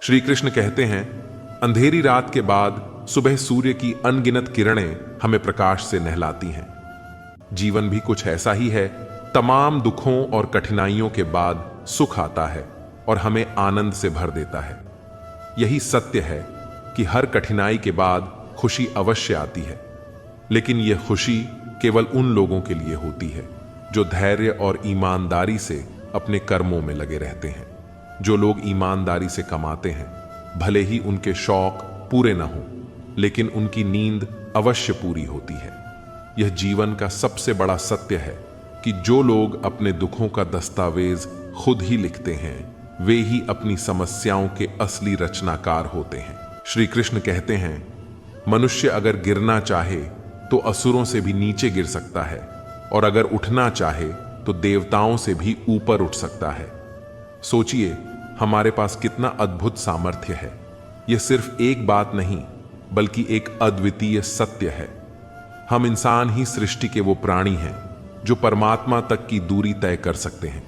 श्री कृष्ण कहते हैं, अंधेरी रात के बाद सुबह सूर्य की अनगिनत किरणें हमें प्रकाश से नहलाती हैं। जीवन भी कुछ ऐसा ही है। तमाम दुखों और कठिनाइयों के बाद सुख आता है और हमें आनंद से भर देता है। यही सत्य है कि हर कठिनाई के बाद खुशी अवश्य आती है, लेकिन यह खुशी केवल उन लोगों के लिए होती है जो धैर्य और ईमानदारी से अपने कर्मों में लगे रहते हैं। जो लोग ईमानदारी से कमाते हैं, भले ही उनके शौक पूरे न हों, लेकिन उनकी नींद अवश्य पूरी होती है। यह जीवन का सबसे बड़ा सत्य है कि जो लोग अपने दुखों का दस्तावेज खुद ही लिखते हैं, वे ही अपनी समस्याओं के असली रचनाकार होते हैं। श्री कृष्ण कहते हैं, मनुष्य अगर गिरना चाहे तो असुरों से भी नीचे गिर सकता है, और अगर उठना चाहे तो देवताओं से भी ऊपर उठ सकता है। सोचिए, हमारे पास कितना अद्भुत सामर्थ्य है। यह सिर्फ एक बात नहीं, बल्कि एक अद्वितीय सत्य है। हम इंसान ही सृष्टि के वो प्राणी हैं जो परमात्मा तक की दूरी तय कर सकते हैं।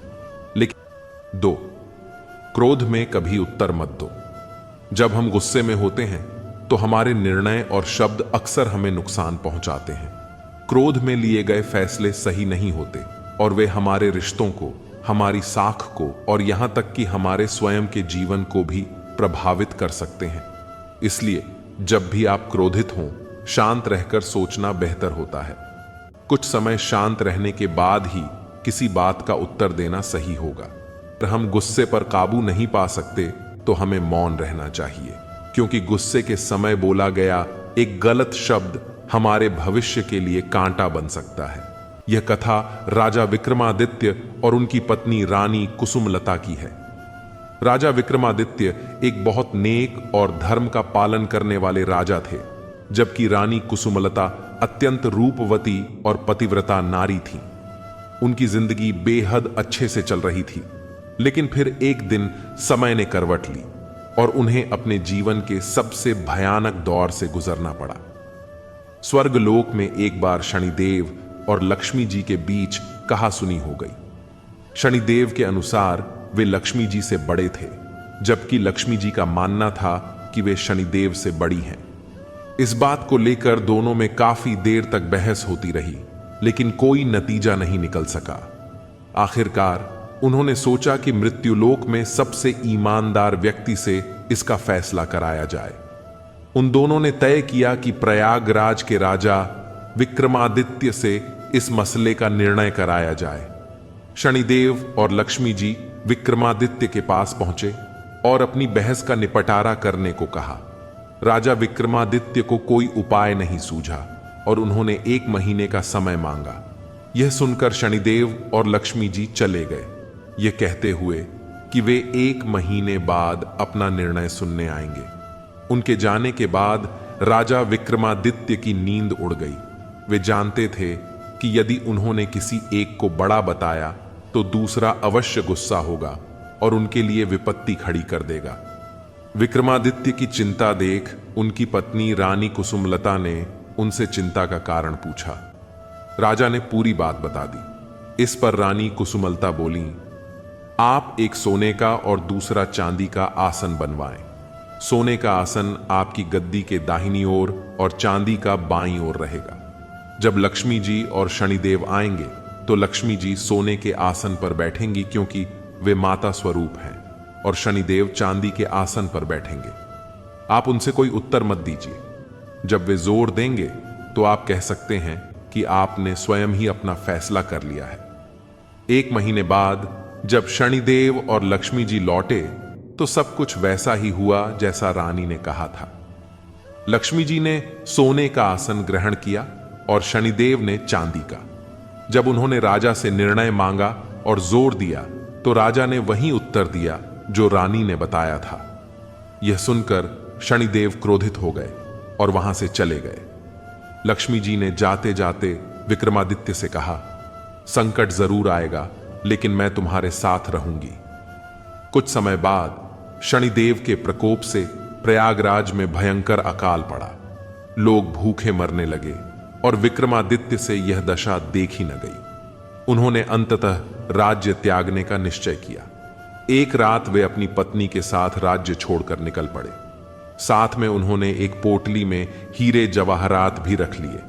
लेकिन 2, क्रोध में कभी उत्तर मत दो। जब हम गुस्से में होते हैं तो हमारे निर्णय और शब्द अक्सर हमें नुकसान पहुंचाते हैं। क्रोध में लिए गए फैसले सही नहीं होते और वे हमारे रिश्तों को, हमारी साख को और यहां तक कि हमारे स्वयं के जीवन को भी प्रभावित कर सकते हैं। इसलिए जब भी आप क्रोधित हों, शांत रहकर सोचना बेहतर होता है। कुछ समय शांत रहने के बाद ही किसी बात का उत्तर देना सही होगा। अगर हम गुस्से पर काबू नहीं पा सकते तो हमें मौन रहना चाहिए, क्योंकि गुस्से के समय बोला गया एक गलत शब्द हमारे भविष्य के लिए कांटा बन सकता है। यह कथा राजा विक्रमादित्य और उनकी पत्नी रानी कुसुमलता की है। राजा विक्रमादित्य एक बहुत नेक और धर्म का पालन करने वाले राजा थे, जबकि रानी कुसुमलता अत्यंत रूपवती और पतिव्रता नारी थी। उनकी जिंदगी बेहद अच्छे से चल रही थी, लेकिन फिर एक दिन समय ने करवट ली और उन्हें अपने जीवन के सबसे भयानक दौर से गुजरना पड़ा। स्वर्गलोक में एक बार शनिदेव और लक्ष्मी जी के बीच कहासुनी हो गई। शनिदेव के अनुसार वे लक्ष्मी जी से बड़े थे, जबकि लक्ष्मी जी का मानना था कि वे शनिदेव से बड़ी हैं। इस बात को लेकर दोनों में काफी देर तक बहस होती रही, लेकिन कोई नतीजा नहीं निकल सका। आखिरकार उन्होंने सोचा कि मृत्युलोक में सबसे ईमानदार व्यक्ति से इसका फैसला कराया जाए। उन दोनों ने तय किया कि प्रयागराज के राजा विक्रमादित्य से इस मसले का निर्णय कराया जाए। शनिदेव और लक्ष्मी जी विक्रमादित्य के पास पहुंचे और अपनी बहस का निपटारा करने को कहा। राजा विक्रमादित्य को कोई उपाय नहीं सूझा और उन्होंने 1 महीने का समय मांगा। यह सुनकर शनिदेव और लक्ष्मी जी चले गए, यह कहते हुए कि वे 1 महीने बाद अपना निर्णय सुनने आएंगे। उनके जाने के बाद राजा विक्रमादित्य की नींद उड़ गई। वे जानते थे कि यदि उन्होंने किसी एक को बड़ा बताया तो दूसरा अवश्य गुस्सा होगा और उनके लिए विपत्ति खड़ी कर देगा। विक्रमादित्य की चिंता देख उनकी पत्नी रानी कुसुमलता ने उनसे चिंता का कारण पूछा। राजा ने पूरी बात बता दी। इस पर रानी कुसुमलता बोली, आप एक सोने का और दूसरा चांदी का आसन बनवाएं। सोने का आसन आपकी गद्दी के दाहिनी ओर और चांदी का बाईं ओर रहेगा। जब लक्ष्मी जी और शनिदेव आएंगे तो लक्ष्मी जी सोने के आसन पर बैठेंगी, क्योंकि वे माता स्वरूप हैं, और शनिदेव चांदी के आसन पर बैठेंगे। आप उनसे कोई उत्तर मत दीजिए। जब वे जोर देंगे तो आप कह सकते हैं कि आपने स्वयं ही अपना फैसला कर लिया है। 1 महीने बाद जब शनिदेव और लक्ष्मी जी लौटे तो सब कुछ वैसा ही हुआ जैसा रानी ने कहा था। लक्ष्मी जी ने सोने का आसन ग्रहण किया और शनिदेव ने चांदी का। जब उन्होंने राजा से निर्णय मांगा और जोर दिया तो राजा ने वही उत्तर दिया जो रानी ने बताया था। यह सुनकर शनिदेव क्रोधित हो गए और वहां से चले गए। लक्ष्मी जी ने जाते जाते विक्रमादित्य से कहा, संकट जरूर आएगा, लेकिन मैं तुम्हारे साथ रहूंगी। कुछ समय बाद शनिदेव के प्रकोप से प्रयागराज में भयंकर अकाल पड़ा। लोग भूखे मरने लगे और विक्रमादित्य से यह दशा देखी न गई। उन्होंने अंततः राज्य त्यागने का निश्चय किया। एक रात वे अपनी पत्नी के साथ राज्य छोड़कर निकल पड़े। साथ में उन्होंने एक पोटली में हीरे जवाहरात भी रख लिए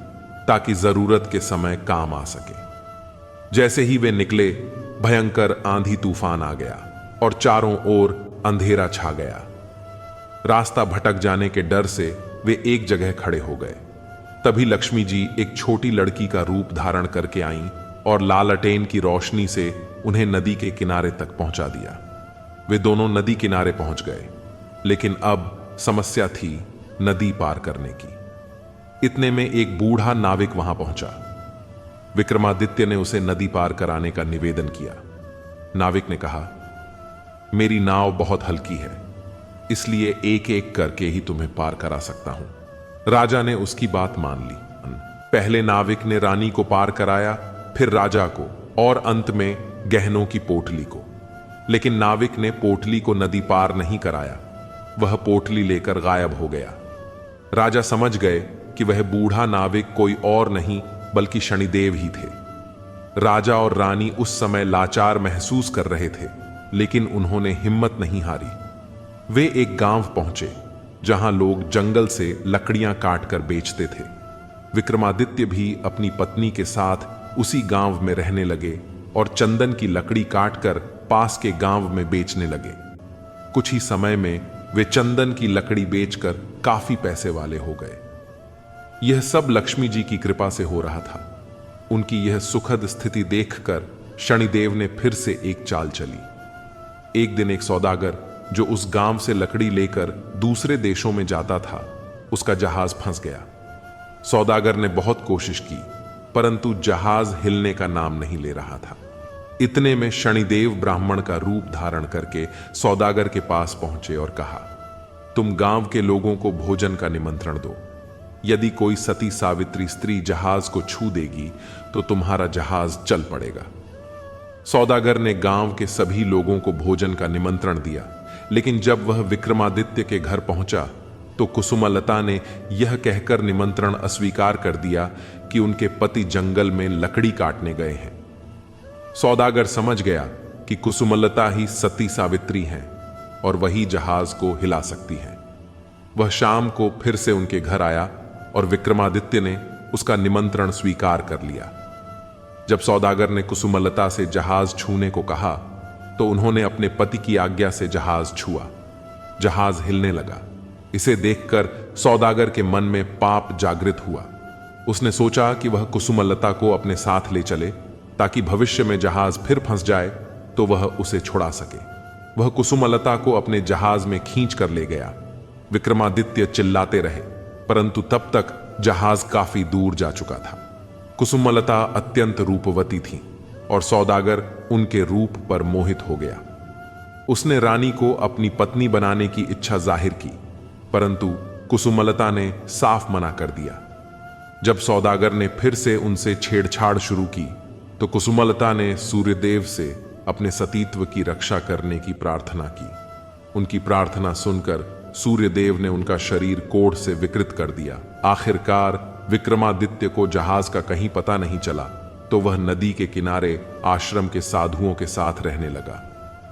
ताकि जरूरत के समय काम आ सके। जैसे ही वे निकले, भयंकर आंधी तूफान आ गया और चारों ओर अंधेरा छा गया। रास्ता भटक जाने के डर से वे एक जगह खड़े हो गए। तभी लक्ष्मी जी एक छोटी लड़की का रूप धारण करके आईं और लालटेन की रोशनी से उन्हें नदी के किनारे तक पहुंचा दिया। वे दोनों नदी किनारे पहुंच गए, लेकिन अब समस्या थी नदी पार करने की। इतने में एक बूढ़ा नाविक वहां पहुंचा। विक्रमादित्य ने उसे नदी पार कराने का निवेदन किया। नाविक ने कहा, मेरी नाव बहुत हल्की है, इसलिए एक एक करके ही तुम्हें पार करा सकता हूं। राजा ने उसकी बात मान ली। पहले नाविक ने रानी को पार कराया, फिर राजा को और अंत में गहनों की पोटली को। लेकिन नाविक ने पोटली को नदी पार नहीं कराया। वह पोटली लेकर गायब हो गया। राजा समझ गए कि वह बूढ़ा नाविक कोई और नहीं बल्कि शनिदेव ही थे। राजा और रानी उस समय लाचार महसूस कर रहे थे, लेकिन उन्होंने हिम्मत नहीं हारी। वे एक गांव पहुंचे जहां लोग जंगल से लकड़ियां काटकर बेचते थे। विक्रमादित्य भी अपनी पत्नी के साथ उसी गांव में रहने लगे और चंदन की लकड़ी काटकर पास के गांव में बेचने लगे। कुछ ही समय में वे चंदन की लकड़ी बेचकर काफी पैसे वाले हो गए। यह सब लक्ष्मी जी की कृपा से हो रहा था। उनकी यह सुखद स्थिति देखकर शनिदेव ने फिर से एक चाल चली। एक दिन एक सौदागर जो उस गांव से लकड़ी लेकर दूसरे देशों में जाता था, उसका जहाज फंस गया। सौदागर ने बहुत कोशिश की, परंतु जहाज हिलने का नाम नहीं ले रहा था। इतने में शनिदेव ब्राह्मण का रूप धारण करके सौदागर के पास पहुंचे और कहा, तुम गांव के लोगों को भोजन का निमंत्रण दो। यदि कोई सती सावित्री स्त्री जहाज को छू देगी तो तुम्हारा जहाज चल पड़ेगा। सौदागर ने गांव के सभी लोगों को भोजन का निमंत्रण दिया, लेकिन जब वह विक्रमादित्य के घर पहुंचा तो कुसुमलता ने यह कहकर निमंत्रण अस्वीकार कर दिया कि उनके पति जंगल में लकड़ी काटने गए हैं। सौदागर समझ गया कि कुसुमलता ही सती सावित्री हैं और वही जहाज को हिला सकती हैं। वह शाम को फिर से उनके घर आया और विक्रमादित्य ने उसका निमंत्रण स्वीकार कर लिया। जब सौदागर ने कुसुमलता से जहाज छूने को कहा तो उन्होंने अपने पति की आज्ञा से जहाज छुआ। जहाज हिलने लगा। इसे देखकर सौदागर के मन में पाप जागृत हुआ। उसने सोचा कि वह कुसुमलता को अपने साथ ले चले ताकि भविष्य में जहाज फिर फंस जाए तो वह उसे छुड़ा सके। वह कुसुमलता को अपने जहाज में खींच कर ले गया। विक्रमादित्य चिल्लाते रहे, परंतु तब तक जहाज काफी दूर जा चुका था। कुसुमलता अत्यंत रूपवती थी और सौदागर उनके रूप पर मोहित हो गया। उसने रानी को अपनी पत्नी बनाने की इच्छा जाहिर की, परंतु कुसुमलता ने साफ मना कर दिया। जब सौदागर ने फिर से उनसे छेड़छाड़ शुरू की तो कुसुमलता ने सूर्यदेव से अपने सतीत्व की रक्षा करने की प्रार्थना की। उनकी प्रार्थना सुनकर सूर्यदेव ने उनका शरीर कोढ़ से विकृत कर दिया। आखिरकार विक्रमादित्य को जहाज का कहीं पता नहीं चला तो वह नदी के किनारे आश्रम के साधुओं के साथ रहने लगा।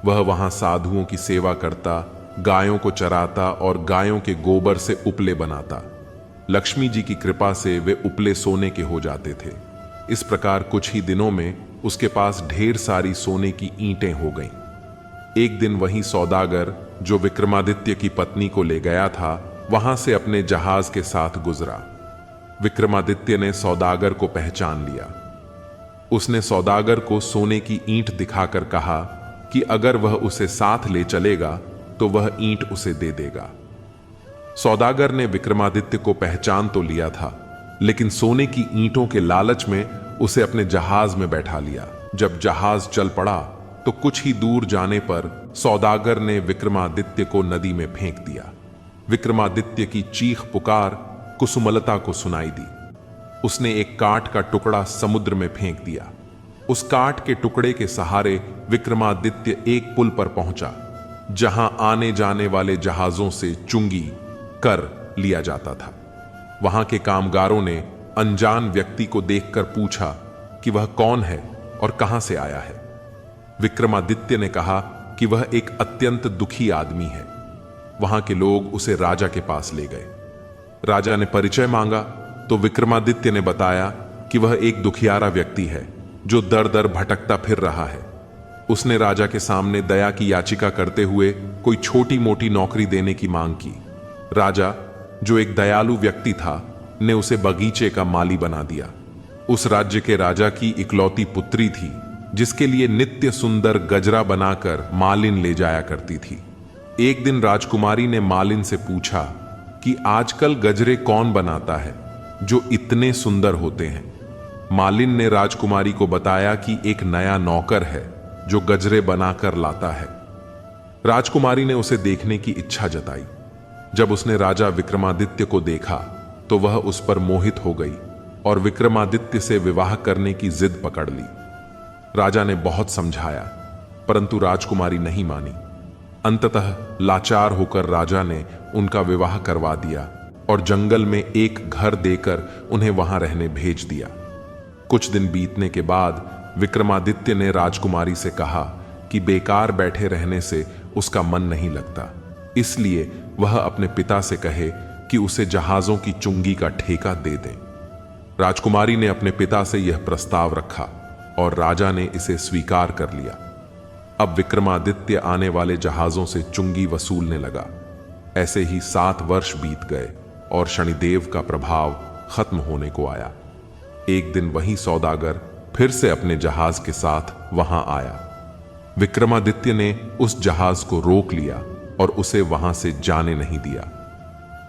वह वहां साधुओं की सेवा करता, गायों को चराता और गायों के गोबर से उपले बनाता। लक्ष्मी जी की कृपा से वे उपले सोने के हो जाते थे। इस प्रकार कुछ ही दिनों में उसके पास ढेर सारी सोने की ईंटें हो गईं। एक दिन वही सौदागर जो विक्रमादित्य की पत्नी को ले गया था, वहां से अपने जहाज के साथ गुजरा। विक्रमादित्य ने सौदागर को पहचान लिया। उसने सौदागर को सोने की ईंट दिखाकर कहा कि अगर वह उसे साथ ले चलेगा तो वह ईंट उसे दे देगा। सौदागर ने विक्रमादित्य को पहचान तो लिया था, लेकिन सोने की ईंटों के लालच में उसे अपने जहाज में बैठा लिया। जब जहाज चल पड़ा तो कुछ ही दूर जाने पर सौदागर ने विक्रमादित्य को नदी में फेंक दिया। विक्रमादित्य की चीख पुकार कुसुमलता को सुनाई दी। उसने एक काठ का टुकड़ा समुद्र में फेंक दिया। उस काठ के टुकड़े के सहारे विक्रमादित्य एक पुल पर पहुंचा जहां आने जाने वाले जहाजों से चुंगी कर लिया जाता था। वहां के कामगारों ने अनजान व्यक्ति को देखकर पूछा कि वह कौन है और कहां से आया है। विक्रमादित्य ने कहा कि वह एक अत्यंत दुखी आदमी है। वहां के लोग उसे राजा के पास ले गए। राजा ने परिचय मांगा तो विक्रमादित्य ने बताया कि वह एक दुखियारा व्यक्ति है जो दर दर भटकता फिर रहा है। उसने राजा के सामने दया की याचिका करते हुए कोई छोटी मोटी नौकरी देने की मांग की। राजा, जो एक दयालु व्यक्ति था, ने उसे बगीचे का माली बना दिया। उस राज्य के राजा की इकलौती पुत्री थी, जिसके लिए नित्य सुंदर गजरा बनाकर मालिन ले जाया करती थी। एक दिन राजकुमारी ने मालिन से पूछा कि आजकल गजरे कौन बनाता है जो इतने सुंदर होते हैं। मालिन ने राजकुमारी को बताया कि एक नया नौकर है जो गजरे बनाकर लाता है। राजकुमारी ने उसे देखने की इच्छा जताई। जब उसने राजा विक्रमादित्य को देखा तो वह उस पर मोहित हो गई और विक्रमादित्य से विवाह करने की जिद पकड़ ली। राजा ने बहुत समझाया, परंतु राजकुमारी नहीं मानी। अंततः लाचार होकर राजा ने उनका विवाह करवा दिया और जंगल में एक घर देकर उन्हें वहां रहने भेज दिया। कुछ दिन बीतने के बाद विक्रमादित्य ने राजकुमारी से कहा कि बेकार बैठे रहने से उसका मन नहीं लगता, इसलिए वह अपने पिता से कहे कि उसे जहाजों की चुंगी का ठेका दे दे। राजकुमारी ने अपने पिता से यह प्रस्ताव रखा और राजा ने इसे स्वीकार कर लिया। अब विक्रमादित्य आने वाले जहाजों से चुंगी वसूलने लगा। ऐसे ही 7 वर्ष बीत गए और शनिदेव का प्रभाव खत्म होने को आया। एक दिन वही सौदागर फिर से अपने जहाज के साथ वहां आया। विक्रमादित्य ने उस जहाज को रोक लिया और उसे वहां से जाने नहीं दिया।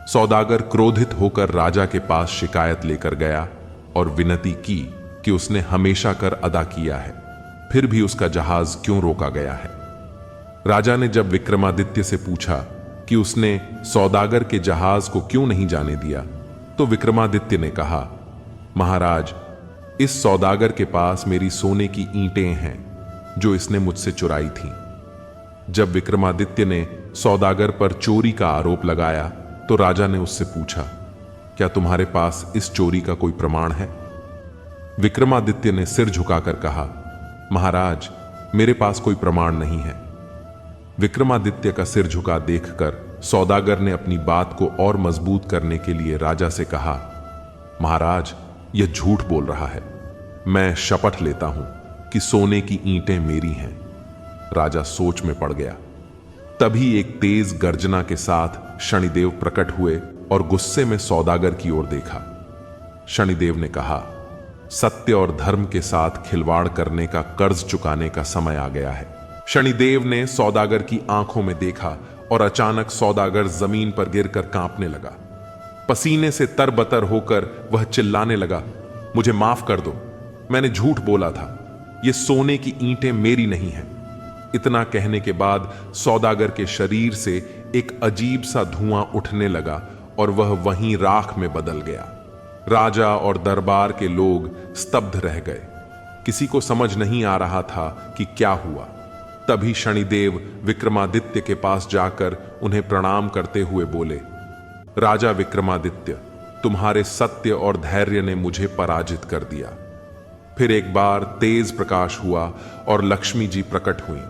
सौदागर क्रोधित होकर राजा के पास शिकायत लेकर गया और विनती की कि उसने हमेशा कर अदा किया है, फिर भी उसका जहाज क्यों रोका गया है। राजा ने जब विक्रमादित्य से पूछा कि उसने सौदागर के जहाज को क्यों नहीं जाने दिया, तो विक्रमादित्य ने कहा, महाराज, इस सौदागर के पास मेरी सोने की ईंटें हैं जो इसने मुझसे चुराई थीं। जब विक्रमादित्य ने सौदागर पर चोरी का आरोप लगाया तो राजा ने उससे पूछा, क्या तुम्हारे पास इस चोरी का कोई प्रमाण है? विक्रमादित्य ने सिर झुकाकर कहा, महाराज, मेरे पास कोई प्रमाण नहीं है। विक्रमादित्य का सिर झुका देखकर सौदागर ने अपनी बात को और मजबूत करने के लिए राजा से कहा, महाराज, यह झूठ बोल रहा है। मैं शपथ लेता हूं कि सोने की ईंटें मेरी हैं। राजा सोच में पड़ गया। तभी एक तेज गर्जना के साथ शनिदेव प्रकट हुए और गुस्से में सौदागर की ओर देखा। शनिदेव ने कहा, सत्य और धर्म के साथ खिलवाड़ करने का कर्ज चुकाने का समय आ गया है। शनिदेव ने सौदागर की आंखों में देखा और अचानक सौदागर जमीन पर गिरकर कांपने लगा। पसीने से तरबतर होकर वह चिल्लाने लगा, मुझे माफ कर दो, मैंने झूठ बोला था, ये सोने की ईंटें मेरी नहीं हैं। इतना कहने के बाद सौदागर के शरीर से एक अजीब सा धुआं उठने लगा और वह वहीं राख में बदल गया। राजा और दरबार के लोग स्तब्ध रह गए। किसी को समझ नहीं आ रहा था कि क्या हुआ। तभी शनिदेव विक्रमादित्य के पास जाकर उन्हें प्रणाम करते हुए बोले, राजा विक्रमादित्य, तुम्हारे सत्य और धैर्य ने मुझे पराजित कर दिया। फिर एक बार तेज प्रकाश हुआ और लक्ष्मी जी प्रकट हुई।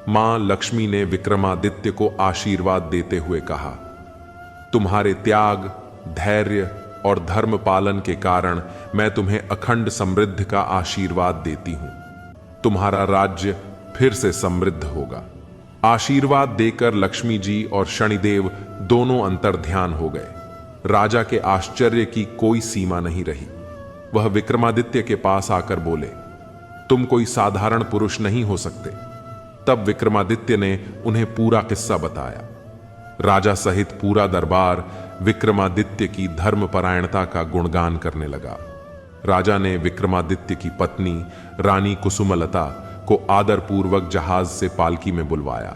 मां लक्ष्मी ने विक्रमादित्य को आशीर्वाद देते हुए कहा, तुम्हारे त्याग, धैर्य और धर्म पालन के कारण मैं तुम्हें अखंड समृद्धि का आशीर्वाद देती हूं। तुम्हारा राज्य फिर से समृद्ध होगा। आशीर्वाद देकर लक्ष्मी जी और शनिदेव दोनों अंतर्ध्यान हो गए। राजा के आश्चर्य की कोई सीमा नहीं रही। वह विक्रमादित्य के पास आकर बोले, तुम कोई साधारण पुरुष नहीं हो सकते। तब विक्रमादित्य ने उन्हें पूरा किस्सा बताया। राजा सहित पूरा दरबार विक्रमादित्य की धर्मपरायणता का गुणगान करने लगा। राजा ने विक्रमादित्य की पत्नी रानी कुसुमलता को आदरपूर्वक जहाज से पालकी में बुलवाया।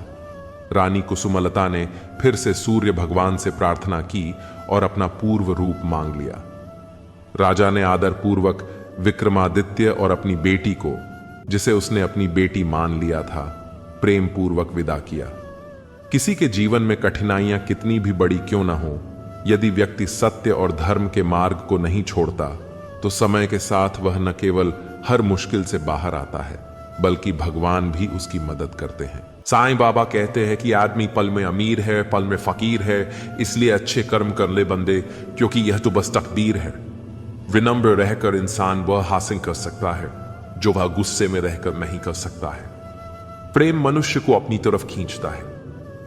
रानी कुसुमलता ने फिर से सूर्य भगवान से प्रार्थना की और अपना पूर्व रूप मांग लिया। राजा ने आदरपूर्वक विक्रमादित्य और अपनी बेटी को, जिसे उसने अपनी बेटी मान लिया था, प्रेम पूर्वक विदा किया। किसी के जीवन में कठिनाइयां कितनी भी बड़ी क्यों ना हो, यदि व्यक्ति सत्य और धर्म के मार्ग को नहीं छोड़ता तो समय के साथ वह न केवल हर मुश्किल से बाहर आता है, बल्कि भगवान भी उसकी मदद करते हैं। साईं बाबा कहते हैं कि आदमी पल में अमीर है, पल में फकीर है, इसलिए अच्छे कर्म कर ले बंदे, क्योंकि यह तो बस तकदीर है। विनम्र रहकर इंसान वह हासिल कर सकता है जो वह गुस्से में रहकर नहीं कर सकता है। प्रेम मनुष्य को अपनी तरफ खींचता है।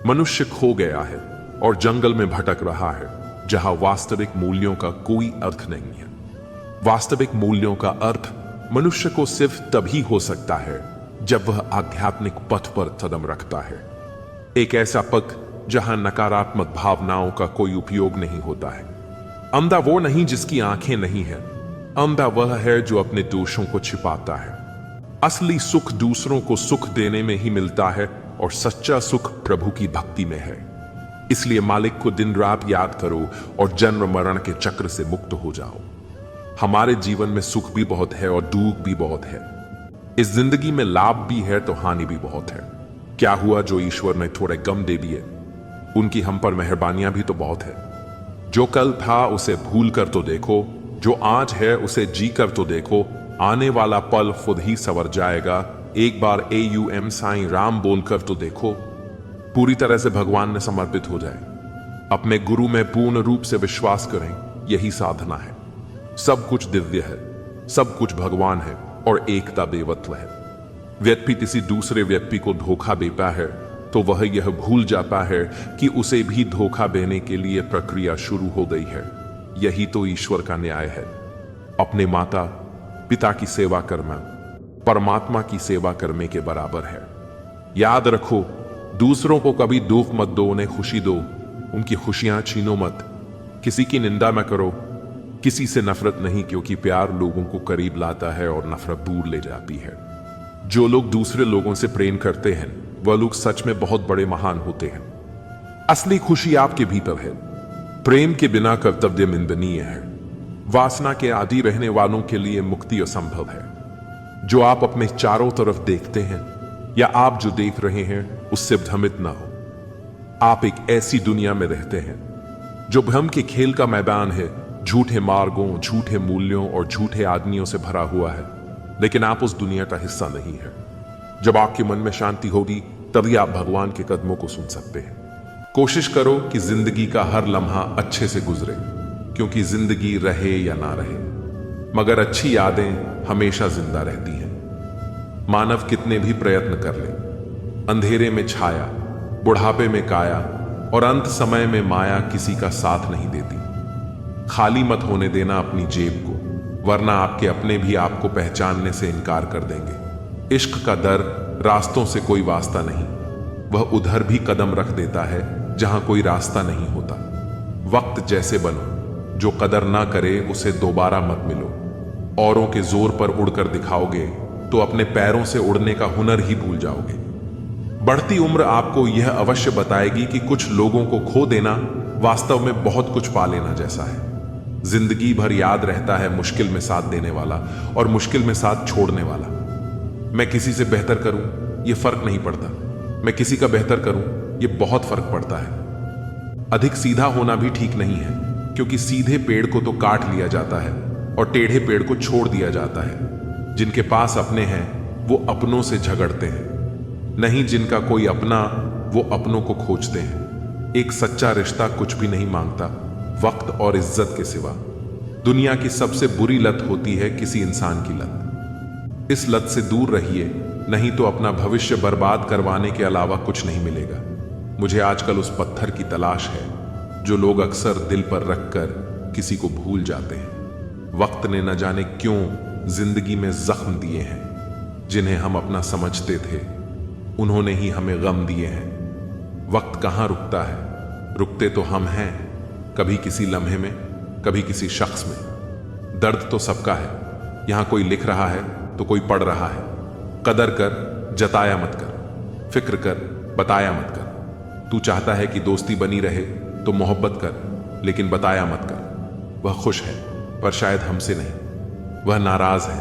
मनुष्य खो गया है और जंगल में भटक रहा है, जहां वास्तविक मूल्यों का कोई अर्थ नहीं है। वास्तविक मूल्यों का अर्थ मनुष्य को सिर्फ तभी हो सकता है जब वह आध्यात्मिक पथ पर कदम रखता है। एक ऐसा पथ जहां नकारात्मक भावनाओं का कोई उपयोग नहीं होता है। अंधा वो नहीं जिसकी आंखें नहीं है, अंधा वह है जो अपने दोषों को छिपाता है। असली सुख दूसरों को सुख देने में ही मिलता है और सच्चा सुख प्रभु की भक्ति में है। इसलिए मालिक को दिन रात याद करो और जन्म मरण के चक्र से मुक्त हो जाओ। हमारे जीवन में सुख भी बहुत है और दुख भी बहुत है। इस जिंदगी में लाभ भी है तो हानि भी बहुत है। क्या हुआ जो ईश्वर ने थोड़े गम दे दिए, उनकी हम पर मेहरबानियां भी तो बहुत है। जो कल था उसे भूल कर तो देखो, जो आज है उसे जी कर तो देखो, आने वाला पल खुद ही संवर जाएगा। एक बार AUM साईं राम बोलकर तो देखो। पूरी तरह से भगवान में समर्पित हो जाए। अपने गुरु में पूर्ण रूप से विश्वास करें, यही साधना है। सब कुछ दिव्य है, सब कुछ भगवान है और एकता बेवत्व है। व्यक्ति किसी दूसरे व्यक्ति को धोखा देता है तो वह यह भूल जाता है कि उसे भी धोखा देने के लिए प्रक्रिया शुरू हो गई है। यही तो ईश्वर का न्याय है। अपने माता पिता की सेवा करना परमात्मा की सेवा करने के बराबर है। याद रखो, दूसरों को कभी दुख मत दो, उन्हें खुशी दो। उनकी खुशियां छीनो मत। किसी की निंदा न करो, किसी से नफरत नहीं, क्योंकि प्यार लोगों को करीब लाता है और नफरत दूर ले जाती है। जो लोग दूसरे लोगों से प्रेम करते हैं वह लोग सच में बहुत बड़े महान होते हैं। असली खुशी आपके भीतर है। प्रेम के बिना कर्तव्य निंदनीय है। वासना के आदी रहने वालों के लिए मुक्ति असंभव है। जो आप अपने चारों तरफ देखते हैं या आप जो देख रहे हैं उससे भ्रमित ना हो। आप एक ऐसी दुनिया में रहते हैं जो भ्रम के खेल का मैदान है, झूठे मार्गों, झूठे मूल्यों और झूठे आदमियों से भरा हुआ है। लेकिन आप उस दुनिया का हिस्सा नहीं है। जब आपके मन में शांति होगी तभी आप भगवान के कदमों को सुन सकते हैं। कोशिश करो कि जिंदगी का हर लम्हा अच्छे से गुजरे, क्योंकि जिंदगी रहे या ना रहे मगर अच्छी यादें हमेशा जिंदा रहती हैं। मानव कितने भी प्रयत्न कर ले, अंधेरे में छाया, बुढ़ापे में काया और अंत समय में माया किसी का साथ नहीं देती। खाली मत होने देना अपनी जेब को, वरना आपके अपने भी आपको पहचानने से इनकार कर देंगे। इश्क का दर रास्तों से कोई वास्ता नहीं, वह उधर भी कदम रख देता है जहां कोई रास्ता नहीं होता। वक्त जैसे बनो, जो कदर ना करे उसे दोबारा मत मिलो। औरों के जोर पर उड़कर दिखाओगे तो अपने पैरों से उड़ने का हुनर ही भूल जाओगे। बढ़ती उम्र आपको यह अवश्य बताएगी कि कुछ लोगों को खो देना वास्तव में बहुत कुछ पा लेना जैसा है। जिंदगी भर याद रहता है मुश्किल में साथ देने वाला और मुश्किल में साथ छोड़ने वाला। मैं किसी से बेहतर करूं यह फर्क नहीं पड़ता, मैं किसी का बेहतर करूं यह बहुत फर्क पड़ता है। अधिक सीधा होना भी ठीक नहीं है, क्योंकि सीधे पेड़ को तो काट लिया जाता है और टेढ़े पेड़ को छोड़ दिया जाता है। जिनके पास अपने हैं वो अपनों से झगड़ते हैं, नहीं जिनका कोई अपना वो अपनों को खोजते हैं। एक सच्चा रिश्ता कुछ भी नहीं मांगता वक्त और इज्जत के सिवा। दुनिया की सबसे बुरी लत होती है किसी इंसान की लत। इस लत से दूर रहिए, नहीं तो अपना भविष्य बर्बाद करवाने के अलावा कुछ नहीं मिलेगा। मुझे आजकल उस पत्थर की तलाश है जो लोग अक्सर दिल पर रखकर किसी को भूल जाते हैं। वक्त ने न जाने क्यों जिंदगी में जख्म दिए हैं। जिन्हें हम अपना समझते थे उन्होंने ही हमें गम दिए हैं। वक्त कहाँ रुकता है, रुकते तो हम हैं, कभी किसी लम्हे में, कभी किसी शख्स में। दर्द तो सबका है, यहां कोई लिख रहा है तो कोई पढ़ रहा है। कदर कर, जताया मत कर, फिक्र कर, बताया मत कर। तू चाहता है कि दोस्ती बनी रहे तो मोहब्बत कर, लेकिन बताया मत कर। वह खुश है पर शायद हमसे नहीं, वह नाराज है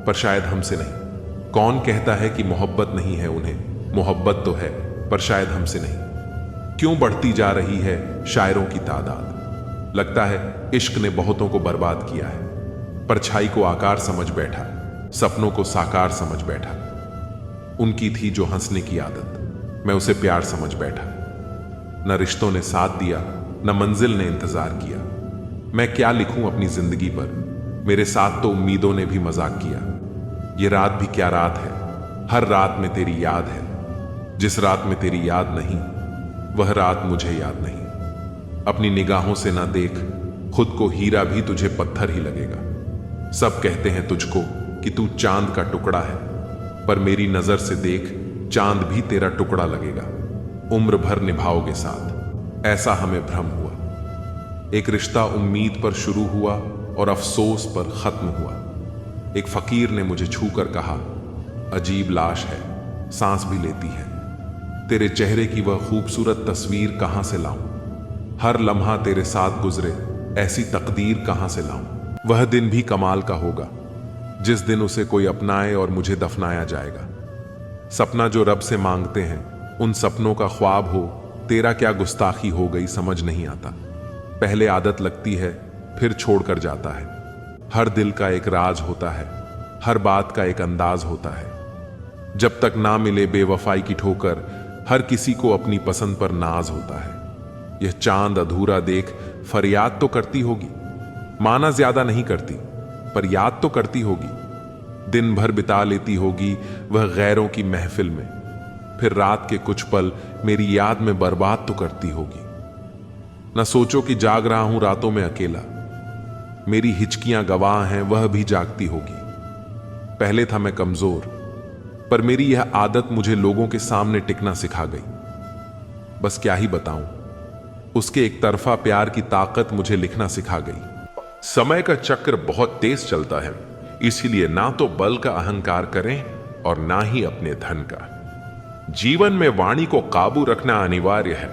पर शायद हमसे नहीं। कौन कहता है कि मोहब्बत नहीं है उन्हें, मोहब्बत तो है पर शायद हमसे नहीं। क्यों बढ़ती जा रही है शायरों की तादाद। लगता है इश्क ने बहुतों को बर्बाद किया है। परछाई को आकार समझ बैठा, सपनों को साकार समझ बैठा। उनकी थी जो हंसने की आदत, मैं उसे प्यार समझ बैठा। न रिश्तों ने साथ दिया, न मंजिल ने इंतजार किया। मैं क्या लिखूं अपनी जिंदगी पर, मेरे साथ तो उम्मीदों ने भी मजाक किया। ये रात भी क्या रात है, हर रात में तेरी याद है। जिस रात में तेरी याद नहीं, वह रात मुझे याद नहीं। अपनी निगाहों से ना देख, खुद को हीरा भी तुझे पत्थर ही लगेगा। सब कहते हैं तुझको कि तू चांद का टुकड़ा है, पर मेरी नजर से देख, चांद भी तेरा टुकड़ा लगेगा। उम्र भर निभाओगे साथ, ऐसा हमें भ्रम हुआ। एक रिश्ता उम्मीद पर शुरू हुआ और अफसोस पर खत्म हुआ। एक फकीर ने मुझे छूकर कहा, अजीब लाश है, सांस भी लेती है। तेरे चेहरे की वह खूबसूरत तस्वीर कहां से लाऊं? हर लम्हा तेरे साथ गुजरे, ऐसी तकदीर कहां से लाऊं? वह दिन भी कमाल का होगा जिस दिन उसे कोई अपनाए और मुझे दफनाया जाएगा। सपना जो रब से मांगते हैं, उन सपनों का ख्वाब हो, तेरा क्या गुस्ताखी हो गई समझ नहीं आता। पहले आदत लगती है, फिर छोड़कर जाता है। हर दिल का एक राज होता है, हर बात का एक अंदाज होता है। जब तक ना मिले बेवफाई की ठोकर, हर किसी को अपनी पसंद पर नाज होता है। यह चांद अधूरा देख फरियाद तो करती होगी, माना ज्यादा नहीं करती, पर याद तो करती होगी। दिन भर बिता लेती होगी वह गैरों की महफिल में, फिर रात के कुछ पल मेरी याद में बर्बाद तो करती होगी। न सोचो कि जाग रहा हूं रातों में अकेला, मेरी हिचकियां गवाह हैं, वह भी जागती होगी। पहले था मैं कमजोर, पर मेरी यह आदत मुझे लोगों के सामने टिकना सिखा गई। बस क्या ही बताऊं, उसके एक तरफा प्यार की ताकत मुझे लिखना सिखा गई। समय का चक्र बहुत तेज चलता है, इसीलिए ना तो बल का अहंकार करें और ना ही अपने धन का। जीवन में वाणी को काबू रखना अनिवार्य है,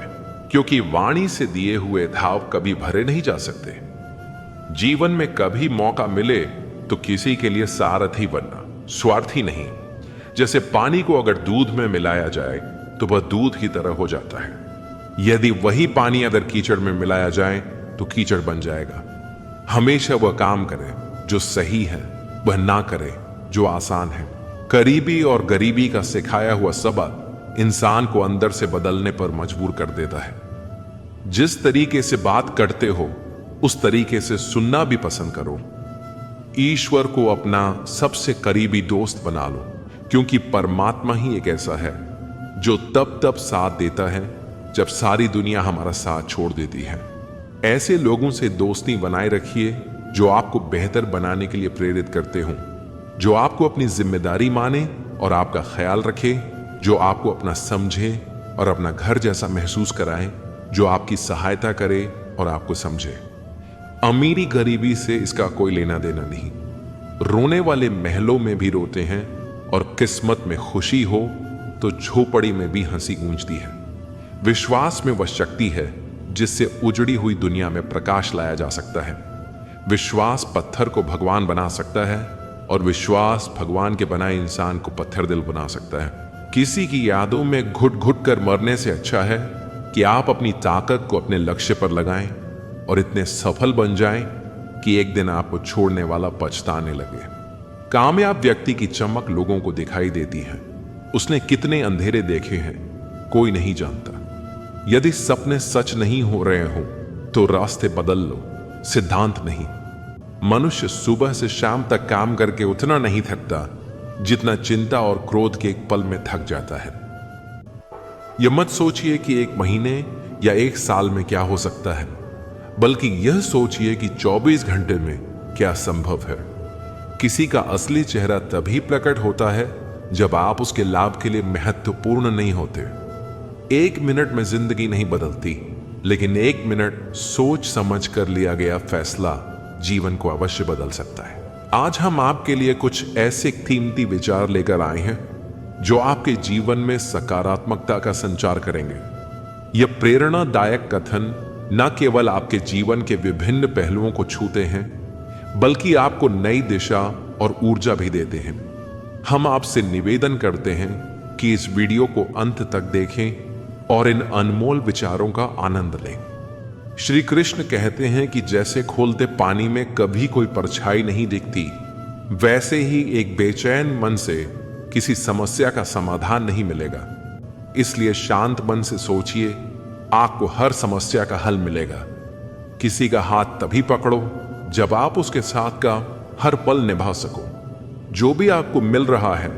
क्योंकि वाणी से दिए हुए धाव कभी भरे नहीं जा सकते। जीवन में कभी मौका मिले तो किसी के लिए सारथी बनना, स्वार्थी नहीं। जैसे पानी को अगर दूध में मिलाया जाए तो वह दूध की तरह हो जाता है, यदि वही पानी अगर कीचड़ में मिलाया जाए तो कीचड़ बन जाएगा। हमेशा वह काम करे जो सही है, वह ना करे जो आसान है। करीबी और गरीबी का सिखाया हुआ सबक इंसान को अंदर से बदलने पर मजबूर कर देता है। जिस तरीके से बात करते हो उस तरीके से सुनना भी पसंद करो। ईश्वर को अपना सबसे करीबी दोस्त बना लो, क्योंकि परमात्मा ही एक ऐसा है जो तब तब साथ देता है जब सारी दुनिया हमारा साथ छोड़ देती है। ऐसे लोगों से दोस्ती बनाए रखिए जो आपको बेहतर बनाने के लिए प्रेरित करते हों, जो आपको अपनी जिम्मेदारी माने और आपका ख्याल रखे, जो आपको अपना समझे और अपना घर जैसा महसूस कराए, जो आपकी सहायता करे और आपको समझे। अमीरी गरीबी से इसका कोई लेना देना नहीं। रोने वाले महलों में भी रोते हैं और किस्मत में खुशी हो तो झोपड़ी में भी हंसी गूंजती है। विश्वास में वह शक्ति है जिससे उजड़ी हुई दुनिया में प्रकाश लाया जा सकता है। विश्वास पत्थर को भगवान बना सकता है और विश्वास भगवान के बनाए इंसान को पत्थर दिल बना सकता है। किसी की यादों में घुट घुट कर मरने से अच्छा है कि आप अपनी ताकत को अपने लक्ष्य पर लगाएं और इतने सफल बन जाएं कि एक दिन आपको छोड़ने वाला पछताने लगे। कामयाब व्यक्ति की चमक लोगों को दिखाई देती है। उसने कितने अंधेरे देखे हैं कोई नहीं जानता। यदि सपने सच नहीं हो रहे हो तो रास्ते बदल लो, सिद्धांत नहीं। मनुष्य सुबह से शाम तक काम करके उतना नहीं थकता जितना चिंता और क्रोध के एक पल में थक जाता है। यह मत सोचिए कि एक महीने या एक साल में क्या हो सकता है, बल्कि यह सोचिए कि 24 घंटे में क्या संभव है। किसी का असली चेहरा तभी प्रकट होता है जब आप उसके लाभ के लिए महत्वपूर्ण नहीं होते। 1 मिनट में जिंदगी नहीं बदलती, लेकिन 1 मिनट सोच समझ कर लिया गया फैसला जीवन को अवश्य बदल सकता है। आज हम आपके लिए कुछ ऐसे कीमती विचार लेकर आए हैं जो आपके जीवन में सकारात्मकता का संचार करेंगे। यह प्रेरणादायक कथन न केवल आपके जीवन के विभिन्न पहलुओं को छूते हैं, बल्कि आपको नई दिशा और ऊर्जा भी देते हैं। हम आपसे निवेदन करते हैं कि इस वीडियो को अंत तक देखें और इन अनमोल विचारों का आनंद लें। श्री कृष्ण कहते हैं कि जैसे खोलते पानी में कभी कोई परछाई नहीं दिखती, वैसे ही एक बेचैन मन से किसी समस्या का समाधान नहीं मिलेगा। इसलिए शांत मन से सोचिए, आपको हर समस्या का हल मिलेगा। किसी का हाथ तभी पकड़ो जब आप उसके साथ का हर पल निभा सको। जो भी आपको मिल रहा है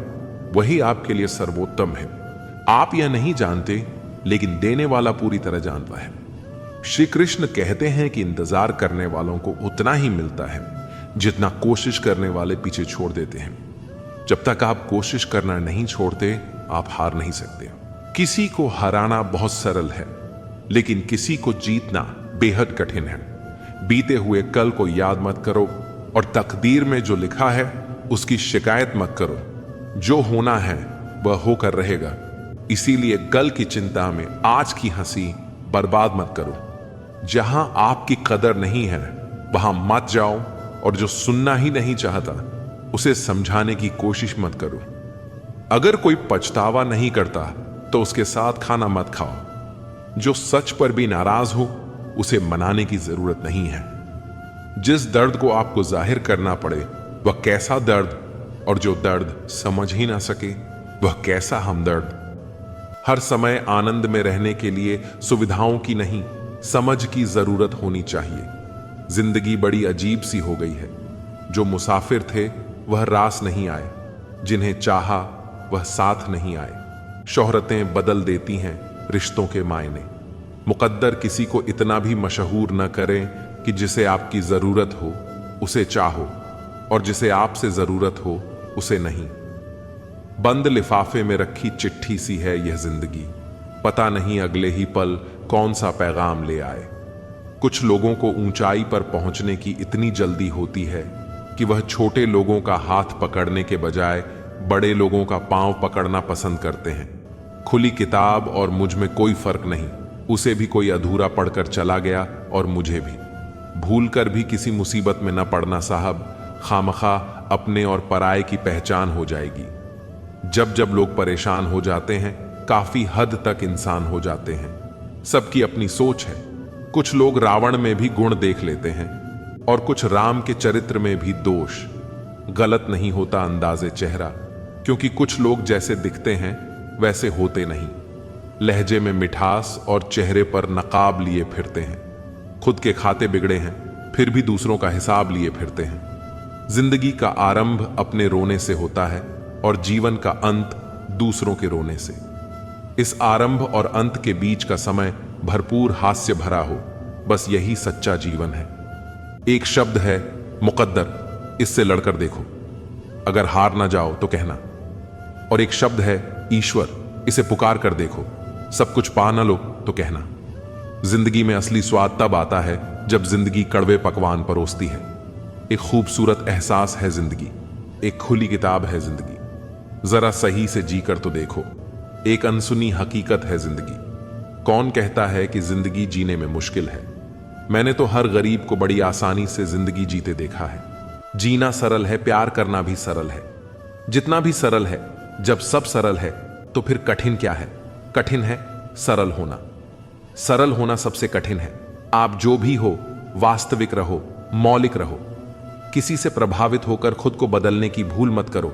वही आपके लिए सर्वोत्तम है। आप यह नहीं जानते, लेकिन देने वाला पूरी तरह जानता है। श्री कृष्ण कहते हैं कि इंतजार करने वालों को उतना ही मिलता है जितना कोशिश करने वाले पीछे छोड़ देते हैं। जब तक आप कोशिश करना नहीं छोड़ते, आप हार नहीं सकते। किसी को हराना बहुत सरल है, लेकिन किसी को जीतना बेहद कठिन है। बीते हुए कल को याद मत करो और तकदीर में जो लिखा है उसकी शिकायत मत करो। जो होना है वह होकर रहेगा। इसीलिए कल की चिंता में आज की हंसी बर्बाद मत करो। जहां आपकी कदर नहीं है वहां मत जाओ, और जो सुनना ही नहीं चाहता उसे समझाने की कोशिश मत करो। अगर कोई पछतावा नहीं करता तो उसके साथ खाना मत खाओ। जो सच पर भी नाराज हो उसे मनाने की जरूरत नहीं है। जिस दर्द को आपको जाहिर करना पड़े वह कैसा दर्द, और जो दर्द समझ ही ना सके वह कैसा हमदर्द। हर समय आनंद में रहने के लिए सुविधाओं की नहीं, समझ की जरूरत होनी चाहिए। जिंदगी बड़ी अजीब सी हो गई है। जो मुसाफिर थे वह रास नहीं आए, जिन्हें चाहा वह साथ नहीं आए। शोहरतें बदल देती हैं रिश्तों के मायने। मुकद्दर किसी को इतना भी मशहूर न करें कि जिसे आपकी जरूरत हो उसे चाहो, और जिसे आपसे जरूरत हो उसे नहीं। बंद लिफाफे में रखी चिट्ठी सी है यह जिंदगी। पता नहीं अगले ही पल कौन सा पैगाम ले आए। कुछ लोगों को ऊंचाई पर पहुंचने की इतनी जल्दी होती है कि वह छोटे लोगों का हाथ पकड़ने के बजाय बड़े लोगों का पांव पकड़ना पसंद करते हैं। खुली किताब और मुझ में कोई फर्क नहीं। उसे भी कोई अधूरा पढ़कर चला गया और मुझे भी। भूल कर भी किसी मुसीबत में न पड़ना साहब, खामखा अपने और पराये की पहचान हो जाएगी। जब जब लोग परेशान हो जाते हैं, काफी हद तक इंसान हो जाते हैं। सबकी अपनी सोच है। कुछ लोग रावण में भी गुण देख लेते हैं और कुछ राम के चरित्र में भी दोष। गलत नहीं होता अंदाजे चेहरा, क्योंकि कुछ लोग जैसे दिखते हैं वैसे होते नहीं। लहजे में मिठास और चेहरे पर नकाब लिए फिरते हैं। खुद के खाते बिगड़े हैं फिर भी दूसरों का हिसाब लिए फिरते हैं। जिंदगी का आरंभ अपने रोने से होता है और जीवन का अंत दूसरों के रोने से। इस आरंभ और अंत के बीच का समय भरपूर हास्य भरा हो, बस यही सच्चा जीवन है। एक शब्द है मुकद्दर, इससे लड़कर देखो, अगर हार ना जाओ तो कहना। और एक शब्द है ईश्वर, इसे पुकार कर देखो, सब कुछ पा ना लो तो कहना। जिंदगी में असली स्वाद तब आता है जब जिंदगी कड़वे पकवान परोसती है। एक खूबसूरत एहसास है जिंदगी, एक खुली किताब है जिंदगी। जरा सही से जी कर तो देखो, एक अनसुनी हकीकत है जिंदगी। कौन कहता है कि जिंदगी जीने में मुश्किल है? मैंने तो हर गरीब को बड़ी आसानी से जिंदगी जीते देखा है। जीना सरल है, प्यार करना भी सरल है। जितना भी सरल है, जब सब सरल है तो फिर कठिन क्या है? कठिन है सरल होना। सरल होना सबसे कठिन है। आप जो भी हो, वास्तविक रहो, मौलिक रहो। किसी से प्रभावित होकर खुद को बदलने की भूल मत करो,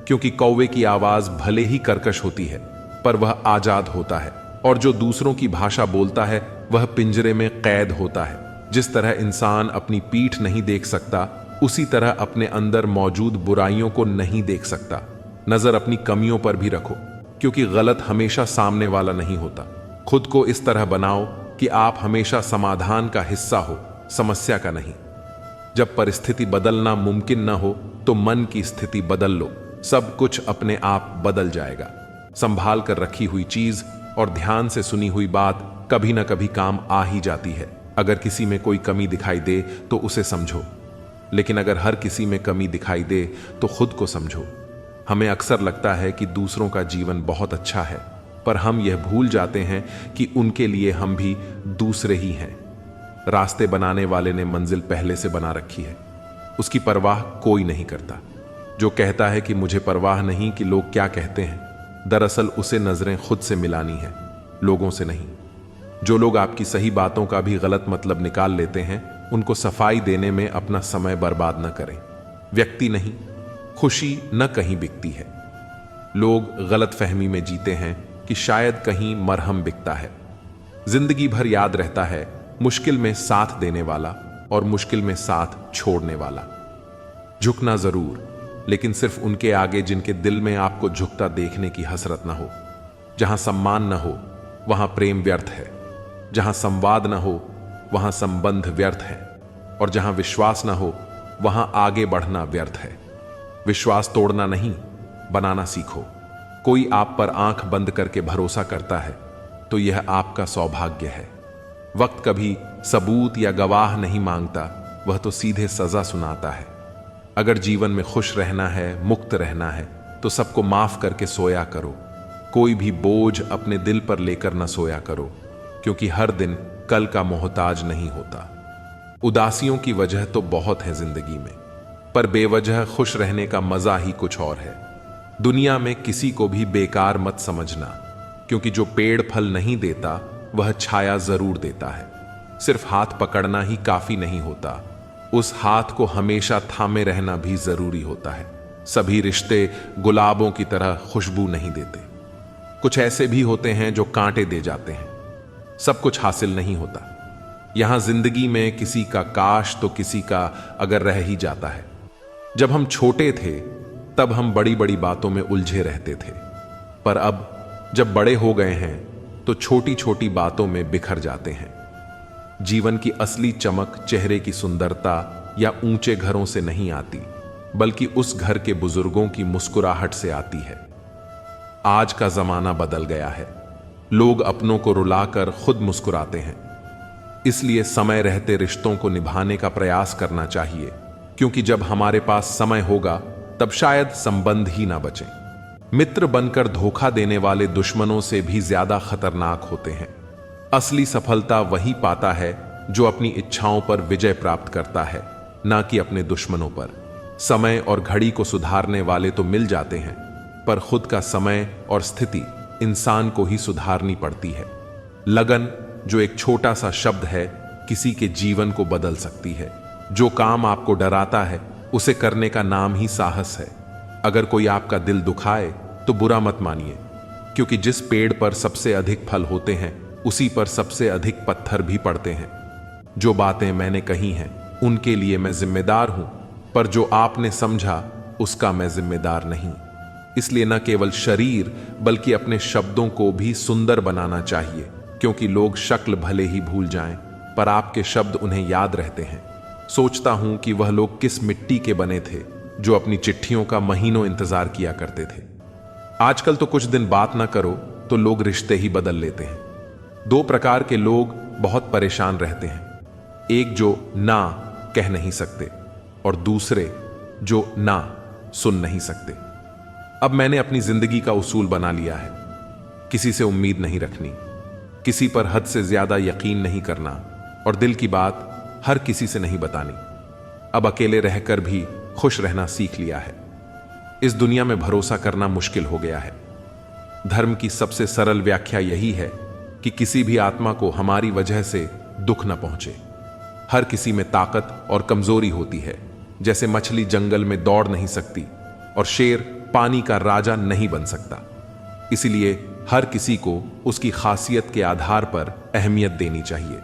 क्योंकि कौवे की आवाज भले ही कर्कश होती है पर वह आजाद होता है, और जो दूसरों की भाषा बोलता है वह पिंजरे में कैद होता है। जिस तरह इंसान अपनी पीठ नहीं देख सकता, उसी तरह अपने अंदर मौजूद बुराइयों को नहीं देख सकता। नजर अपनी कमियों पर भी रखो, क्योंकि गलत हमेशा सामने वाला नहीं होता। खुद को इस तरह बनाओ कि आप हमेशा समाधान का हिस्सा हो, समस्या का नहीं। जब परिस्थिति बदलना मुमकिन न हो तो मन की स्थिति बदल लो, सब कुछ अपने आप बदल जाएगा। संभाल कर रखी हुई चीज और ध्यान से सुनी हुई बात कभी ना कभी काम आ ही जाती है। अगर किसी में कोई कमी दिखाई दे तो उसे समझो, लेकिन अगर हर किसी में कमी दिखाई दे तो खुद को समझो। हमें अक्सर लगता है कि दूसरों का जीवन बहुत अच्छा है, पर हम यह भूल जाते हैं कि उनके लिए हम भी दूसरे ही हैं। रास्ते बनाने वाले ने मंजिल पहले से बना रखी है, उसकी परवाह कोई नहीं करता। जो कहता है कि मुझे परवाह नहीं कि लोग क्या कहते हैं, दरअसल उसे नजरें खुद से मिलानी है, लोगों से नहीं। जो लोग आपकी सही बातों का भी गलत मतलब निकाल लेते हैं, उनको सफाई देने में अपना समय बर्बाद न करें। व्यक्ति नहीं, खुशी न कहीं बिकती है। लोग गलत फहमी में जीते हैं कि शायद कहीं मरहम बिकता है। जिंदगी भर याद रहता है मुश्किल में साथ देने वाला और मुश्किल में साथ छोड़ने वाला। झुकना जरूर, लेकिन सिर्फ उनके आगे जिनके दिल में आपको झुकता देखने की हसरत न हो। जहां सम्मान न हो वहां प्रेम व्यर्थ है, जहां संवाद न हो वहां संबंध व्यर्थ है, और जहां विश्वास न हो वहां आगे बढ़ना व्यर्थ है। विश्वास तोड़ना नहीं, बनाना सीखो। कोई आप पर आंख बंद करके भरोसा करता है तो यह आपका सौभाग्य है। वक्त कभी सबूत या गवाह नहीं मांगता, वह तो सीधे सजा सुनाता है। अगर जीवन में खुश रहना है, मुक्त रहना है, तो सबको माफ करके सोया करो। कोई भी बोझ अपने दिल पर लेकर न सोया करो, क्योंकि हर दिन कल का मोहताज नहीं होता। उदासियों की वजह तो बहुत है जिंदगी में, पर बेवजह खुश रहने का मजा ही कुछ और है। दुनिया में किसी को भी बेकार मत समझना, क्योंकि जो पेड़ फल नहीं देता वह छाया जरूर देता है। सिर्फ हाथ पकड़ना ही काफी नहीं होता, उस हाथ को हमेशा थामे रहना भी जरूरी होता है। सभी रिश्ते गुलाबों की तरह खुशबू नहीं देते, कुछ ऐसे भी होते हैं जो कांटे दे जाते हैं। सब कुछ हासिल नहीं होता। यहां जिंदगी में किसी का काश तो किसी का अगर रह ही जाता है। जब हम छोटे थे तब हम बड़ी बड़ी बातों में उलझे रहते थे, पर अब जब बड़े हो गए हैं तो छोटी छोटी बातों में बिखर जाते हैं। जीवन की असली चमक चेहरे की सुंदरता या ऊंचे घरों से नहीं आती, बल्कि उस घर के बुजुर्गों की मुस्कुराहट से आती है। आज का जमाना बदल गया है, लोग अपनों को रुलाकर खुद मुस्कुराते हैं। इसलिए समय रहते रिश्तों को निभाने का प्रयास करना चाहिए, क्योंकि जब हमारे पास समय होगा तब शायद संबंध ही ना बचे। मित्र बनकर धोखा देने वाले दुश्मनों से भी ज्यादा खतरनाक होते हैं। असली सफलता वही पाता है जो अपनी इच्छाओं पर विजय प्राप्त करता है, ना कि अपने दुश्मनों पर। समय और घड़ी को सुधारने वाले तो मिल जाते हैं, पर खुद का समय और स्थिति इंसान को ही सुधारनी पड़ती है। लगन, जो एक छोटा सा शब्द है, किसी के जीवन को बदल सकती है। जो काम आपको डराता है उसे करने का नाम ही साहस है। अगर कोई आपका दिल दुखाए तो बुरा मत मानिए, क्योंकि जिस पेड़ पर सबसे अधिक फल होते हैं उसी पर सबसे अधिक पत्थर भी पड़ते हैं। जो बातें मैंने कही हैं उनके लिए मैं जिम्मेदार हूं, पर जो आपने समझा उसका मैं जिम्मेदार नहीं। इसलिए न केवल शरीर बल्कि अपने शब्दों को भी सुंदर बनाना चाहिए, क्योंकि लोग शक्ल भले ही भूल जाएं, पर आपके शब्द उन्हें याद रहते हैं। सोचता हूं कि वह लोग किस मिट्टी के बने थे जो अपनी चिट्ठियों का महीनों इंतजार किया करते थे। आजकल तो कुछ दिन बात ना करो तो लोग रिश्ते ही बदल लेते हैं। दो प्रकार के लोग बहुत परेशान रहते हैं, एक जो ना कह नहीं सकते और दूसरे जो ना सुन नहीं सकते। अब मैंने अपनी जिंदगी का उसूल बना लिया है, किसी से उम्मीद नहीं रखनी, किसी पर हद से ज्यादा यकीन नहीं करना और दिल की बात हर किसी से नहीं बतानी। अब अकेले रहकर भी खुश रहना सीख लिया है। इस दुनिया में भरोसा करना मुश्किल हो गया है। धर्म की सबसे सरल व्याख्या यही है कि किसी भी आत्मा को हमारी वजह से दुख न पहुंचे। हर किसी में ताकत और कमजोरी होती है। जैसे मछली जंगल में दौड़ नहीं सकती और शेर पानी का राजा नहीं बन सकता। इसलिए हर किसी को उसकी खासियत के आधार पर अहमियत देनी चाहिए।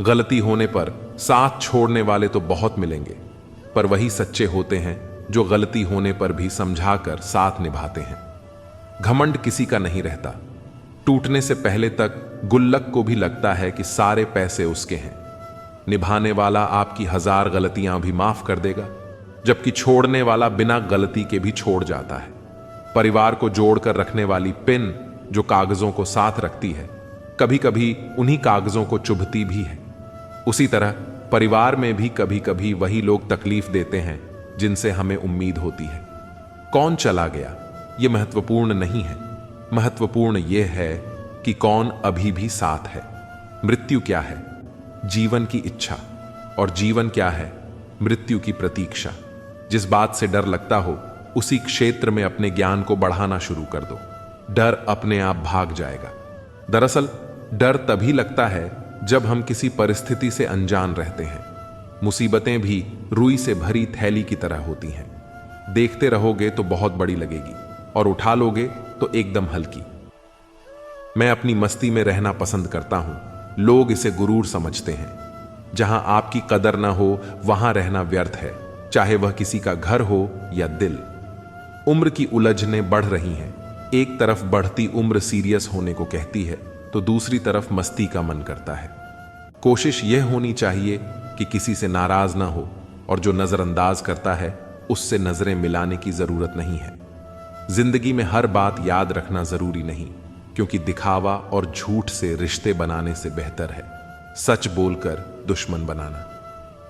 गलती होने पर साथ छोड़ने वाले तो बहुत मिलेंगे, पर वही सच्चे होते हैं जो गलती होने पर भी समझाकर साथ निभाते हैं। घमंड किसी का नहीं रहता। टूटने से पहले तक गुल्लक को भी लगता है कि सारे पैसे उसके हैं। निभाने वाला आपकी 1000 गलतियां भी माफ कर देगा, जबकि छोड़ने वाला बिना गलती के भी छोड़ जाता है। परिवार को जोड़कर रखने वाली पिन जो कागजों को साथ रखती है, कभी कभी उन्हीं कागजों को चुभती भी है। उसी तरह परिवार में भी कभी कभी वही लोग तकलीफ देते हैं जिनसे हमें उम्मीद होती है। कौन चला गया यह महत्वपूर्ण नहीं है, महत्वपूर्ण यह है कि कौन अभी भी साथ है। मृत्यु क्या है? जीवन की इच्छा, और जीवन क्या है? मृत्यु की प्रतीक्षा। जिस बात से डर लगता हो उसी क्षेत्र में अपने ज्ञान को बढ़ाना शुरू कर दो। डर अपने आप भाग जाएगा। दरअसल डर तभी लगता है जब हम किसी परिस्थिति से अनजान रहते हैं। मुसीबतें भी रुई से भरी थैली की तरह होती हैं। देखते रहोगे तो बहुत बड़ी लगेगी और उठा लोगे तो एकदम हल्की। मैं अपनी मस्ती में रहना पसंद करता हूं। लोग इसे गुरूर समझते हैं। जहां आपकी कदर ना हो वहां रहना व्यर्थ है, चाहे वह किसी का घर हो या दिल। उम्र की उलझनें बढ़ रही हैं। एक तरफ बढ़ती उम्र सीरियस होने को कहती है, तो दूसरी तरफ मस्ती का मन करता है। कोशिश यह होनी चाहिए कि किसी से नाराज ना हो, और जो नजरअंदाज करता है उससे नजरें मिलाने की जरूरत नहीं है। जिंदगी में हर बात याद रखना जरूरी नहीं, क्योंकि दिखावा और झूठ से रिश्ते बनाने से बेहतर है सच बोलकर दुश्मन बनाना।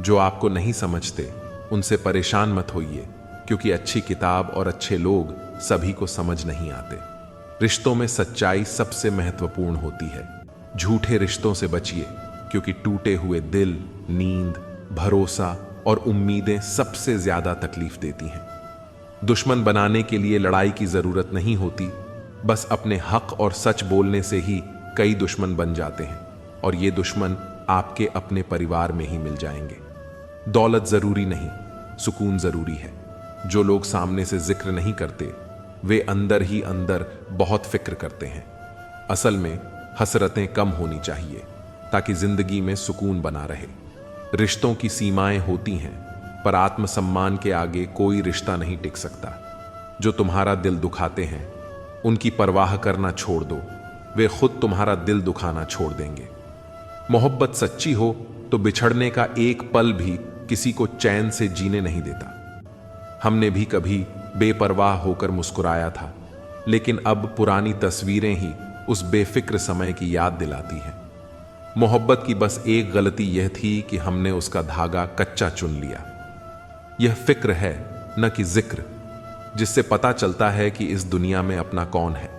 जो आपको नहीं समझते उनसे परेशान मत होइए, क्योंकि अच्छी किताब और अच्छे लोग सभी को समझ नहीं आते। रिश्तों में सच्चाई सबसे महत्वपूर्ण होती है। झूठे रिश्तों से बचिए, क्योंकि टूटे हुए दिल, नींद, भरोसा और उम्मीदें सबसे ज्यादा तकलीफ देती हैं। दुश्मन बनाने के लिए लड़ाई की जरूरत नहीं होती, बस अपने हक और सच बोलने से ही कई दुश्मन बन जाते हैं, और ये दुश्मन आपके अपने परिवार में ही मिल जाएंगे। दौलत जरूरी नहीं, सुकून जरूरी है। जो लोग सामने से जिक्र नहीं करते, वे अंदर ही अंदर बहुत फिक्र करते हैं। असल में हसरतें कम होनी चाहिए, ताकि जिंदगी में सुकून बना रहे। रिश्तों की सीमाएं होती हैं, पर आत्मसम्मान के आगे कोई रिश्ता नहीं टिक सकता। जो तुम्हारा दिल दुखाते हैं, उनकी परवाह करना छोड़ दो, वे खुद तुम्हारा दिल दुखाना छोड़ देंगे। मोहब्बत सच्ची हो तो बिछड़ने का एक पल भी किसी को चैन से जीने नहीं देता। हमने भी कभी बेपरवाह होकर मुस्कुराया था, लेकिन अब पुरानी तस्वीरें ही उस बेफिक्र समय की याद दिलाती हैं। मोहब्बत की बस एक गलती यह थी कि हमने उसका धागा कच्चा चुन लिया। यह फिक्र है, न कि जिक्र, जिससे पता चलता है कि इस दुनिया में अपना कौन है।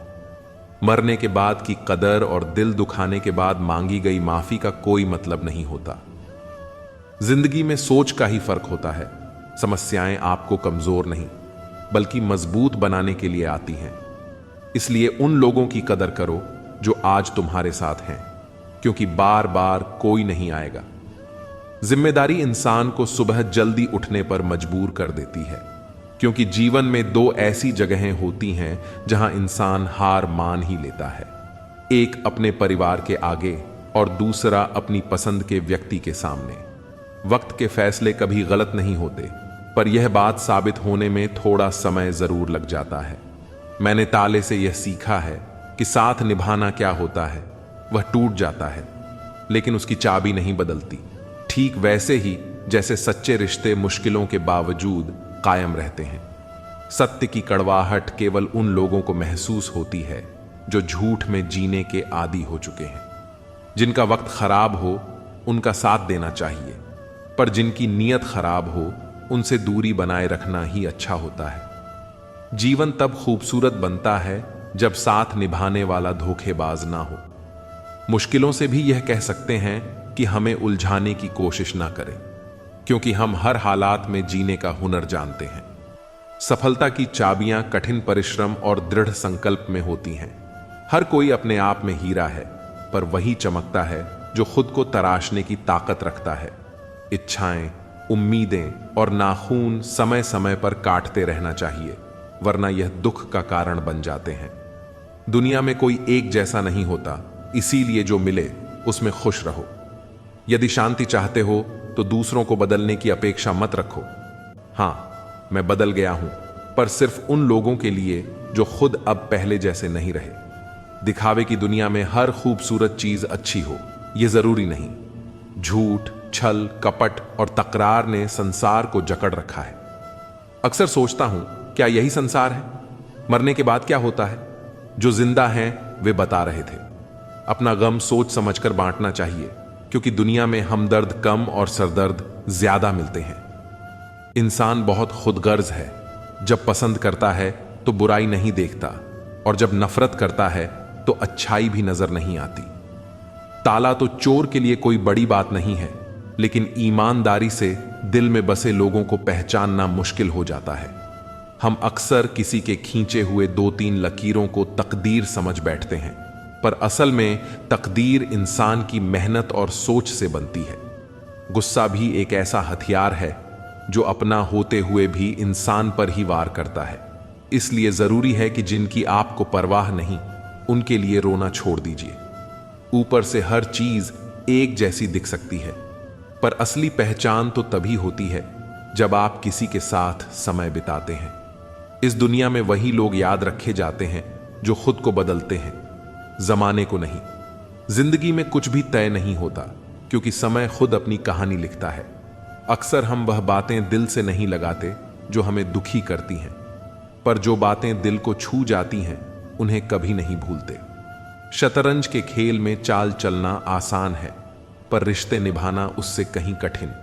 मरने के बाद की कदर और दिल दुखाने के बाद मांगी गई माफी का कोई मतलब नहीं होता। जिंदगी में सोच का ही फर्क होता है। समस्याएं आपको कमजोर नहीं, बल्कि मजबूत बनाने के लिए आती हैं। इसलिए उन लोगों की कदर करो जो आज तुम्हारे साथ हैं, क्योंकि बार बार कोई नहीं आएगा। जिम्मेदारी इंसान को सुबह जल्दी उठने पर मजबूर कर देती है, क्योंकि जीवन में दो ऐसी जगहें होती हैं जहां इंसान हार मान ही लेता है। एक अपने परिवार के आगे और दूसरा अपनी पसंद के व्यक्ति के सामने। वक्त के फैसले कभी गलत नहीं होते, पर यह बात साबित होने में थोड़ा समय जरूर लग जाता है। मैंने ताले से यह सीखा है कि साथ निभाना क्या होता है। वह टूट जाता है, लेकिन उसकी चाबी नहीं बदलती। ठीक वैसे ही जैसे सच्चे रिश्ते मुश्किलों के बावजूद कायम रहते हैं। सत्य की कड़वाहट केवल उन लोगों को महसूस होती है जो झूठ में जीने के आदी हो चुके हैं। जिनका वक्त खराब हो उनका साथ देना चाहिए, पर जिनकी नीयत खराब हो उनसे दूरी बनाए रखना ही अच्छा होता है। जीवन तब खूबसूरत बनता है जब साथ निभाने वाला धोखेबाज ना हो। मुश्किलों से भी यह कह सकते हैं कि हमें उलझाने की कोशिश ना करें, क्योंकि हम हर हालात में जीने का हुनर जानते हैं। सफलता की चाबियां कठिन परिश्रम और दृढ़ संकल्प में होती हैं। हर कोई अपने आप में हीरा है, पर वही चमकता है जो खुद को तराशने की ताकत रखता है। इच्छाएं, उम्मीदें और नाखून समय समय पर काटते रहना चाहिए, वरना यह दुख का कारण बन जाते हैं। दुनिया में कोई एक जैसा नहीं होता, इसीलिए जो मिले उसमें खुश रहो। यदि शांति चाहते हो तो दूसरों को बदलने की अपेक्षा मत रखो। हां, मैं बदल गया हूं, पर सिर्फ उन लोगों के लिए जो खुद अब पहले जैसे नहीं रहे। दिखावे की दुनिया में हर खूबसूरत चीज अच्छी हो, यह जरूरी नहीं। झूठ, छल, कपट और तकरार ने संसार को जकड़ रखा है। अक्सर सोचता हूं, क्या यही संसार है? मरने के बाद क्या होता है? जो जिंदा हैं वे बता रहे थे। अपना गम सोच समझकर बांटना चाहिए, क्योंकि दुनिया में हमदर्द कम और सरदर्द ज्यादा मिलते हैं। इंसान बहुत खुदगर्ज है। जब पसंद करता है तो बुराई नहीं देखता, और जब नफरत करता है तो अच्छाई भी नजर नहीं आती। ताला तो चोर के लिए कोई बड़ी बात नहीं है, लेकिन ईमानदारी से दिल में बसे लोगों को पहचानना मुश्किल हो जाता है। हम अक्सर किसी के खींचे हुए 2-3 लकीरों को तकदीर समझ बैठते हैं, पर असल में तकदीर इंसान की मेहनत और सोच से बनती है। गुस्सा भी एक ऐसा हथियार है जो अपना होते हुए भी इंसान पर ही वार करता है। इसलिए जरूरी है कि जिनकी आपको परवाह नहीं, उनके लिए रोना छोड़ दीजिए। ऊपर से हर चीज एक जैसी दिख सकती है, पर असली पहचान तो तभी होती है जब आप किसी के साथ समय बिताते हैं। इस दुनिया में वही लोग याद रखे जाते हैं जो खुद को बदलते हैं, जमाने को नहीं। जिंदगी में कुछ भी तय नहीं होता, क्योंकि समय खुद अपनी कहानी लिखता है। अक्सर हम वह बातें दिल से नहीं लगाते जो हमें दुखी करती हैं, पर जो बातें दिल को छू जाती हैं उन्हें कभी नहीं भूलते। शतरंज के खेल में चाल चलना आसान है, पर रिश्ते निभाना उससे कहीं कठिन।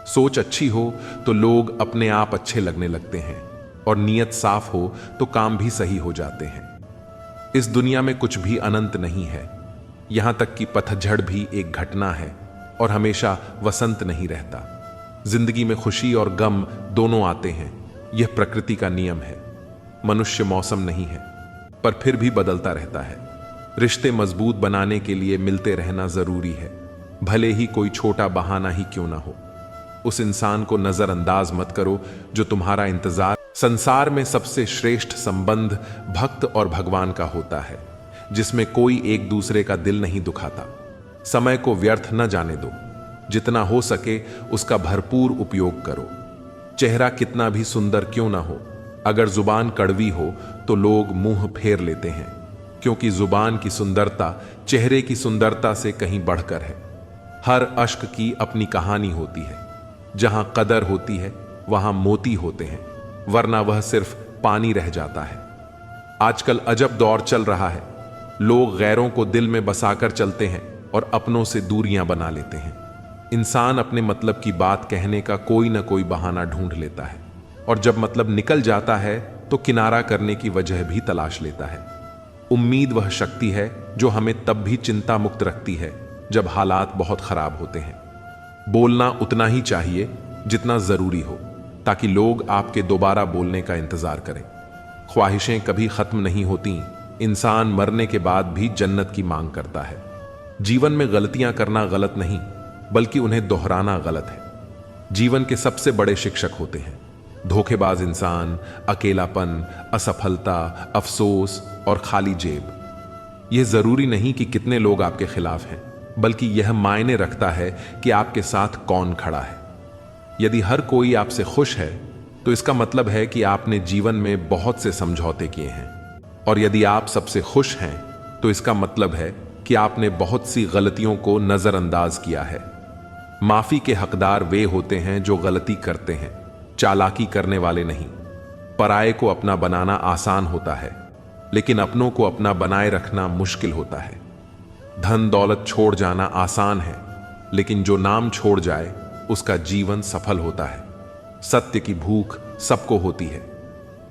सोच अच्छी हो तो लोग अपने आप अच्छे लगने लगते हैं, और नीयत साफ हो तो काम भी सही हो जाते हैं। इस दुनिया में कुछ भी अनंत नहीं है, यहां तक कि पतझड़ भी एक घटना है, और हमेशा वसंत नहीं रहता। जिंदगी में खुशी और गम दोनों आते हैं, यह प्रकृति का नियम है। मनुष्य मौसम नहीं है, पर फिर भी बदलता रहता है। रिश्ते मजबूत बनाने के लिए मिलते रहना जरूरी है, भले ही कोई छोटा बहाना ही क्यों ना हो। उस इंसान को नजरअंदाज मत करो जो तुम्हारा इंतजार। संसार में सबसे श्रेष्ठ संबंध भक्त और भगवान का होता है, जिसमें कोई एक दूसरे का दिल नहीं दुखाता। समय को व्यर्थ न जाने दो, जितना हो सके उसका भरपूर उपयोग करो। चेहरा कितना भी सुंदर क्यों ना हो, अगर जुबान कड़वी हो तो लोग मुंह फेर लेते हैं, क्योंकि जुबान की सुंदरता चेहरे की सुंदरता से कहीं बढ़कर है। हर अश्क की अपनी कहानी होती है, जहां कदर होती है वहां मोती होते हैं, वरना वह सिर्फ पानी रह जाता है। आजकल अजब दौर चल रहा है, लोग गैरों को दिल में बसाकर चलते हैं और अपनों से दूरियां बना लेते हैं। इंसान अपने मतलब की बात कहने का कोई ना कोई बहाना ढूंढ लेता है, और जब मतलब निकल जाता है तो किनारा करने की वजह भी तलाश लेता है। उम्मीद वह शक्ति है जो हमें तब भी चिंता मुक्त रखती है जब हालात बहुत खराब होते हैं। बोलना उतना ही चाहिए जितना जरूरी हो, ताकि लोग आपके दोबारा बोलने का इंतजार करें। ख्वाहिशें कभी खत्म नहीं होती, इंसान मरने के बाद भी जन्नत की मांग करता है। जीवन में गलतियां करना गलत नहीं, बल्कि उन्हें दोहराना गलत है। जीवन के सबसे बड़े शिक्षक होते हैं धोखेबाज इंसान, अकेलापन, असफलता, अफसोस और खाली जेब। यह जरूरी नहीं कि कितने लोग आपके खिलाफ हैं, बल्कि यह मायने रखता है कि आपके साथ कौन खड़ा है। यदि हर कोई आपसे खुश है तो इसका मतलब है कि आपने जीवन में बहुत से समझौते किए हैं, और यदि आप सबसे खुश हैं तो इसका मतलब है कि आपने बहुत सी गलतियों को नजरअंदाज किया है। माफी के हकदार वे होते हैं जो गलती करते हैं, चालाकी करने वाले नहीं। पराये को अपना बनाना आसान होता है, लेकिन अपनों को अपना बनाए रखना मुश्किल होता है। धन दौलत छोड़ जाना आसान है, लेकिन जो नाम छोड़ जाए उसका जीवन सफल होता है। सत्य की भूख सबको होती है,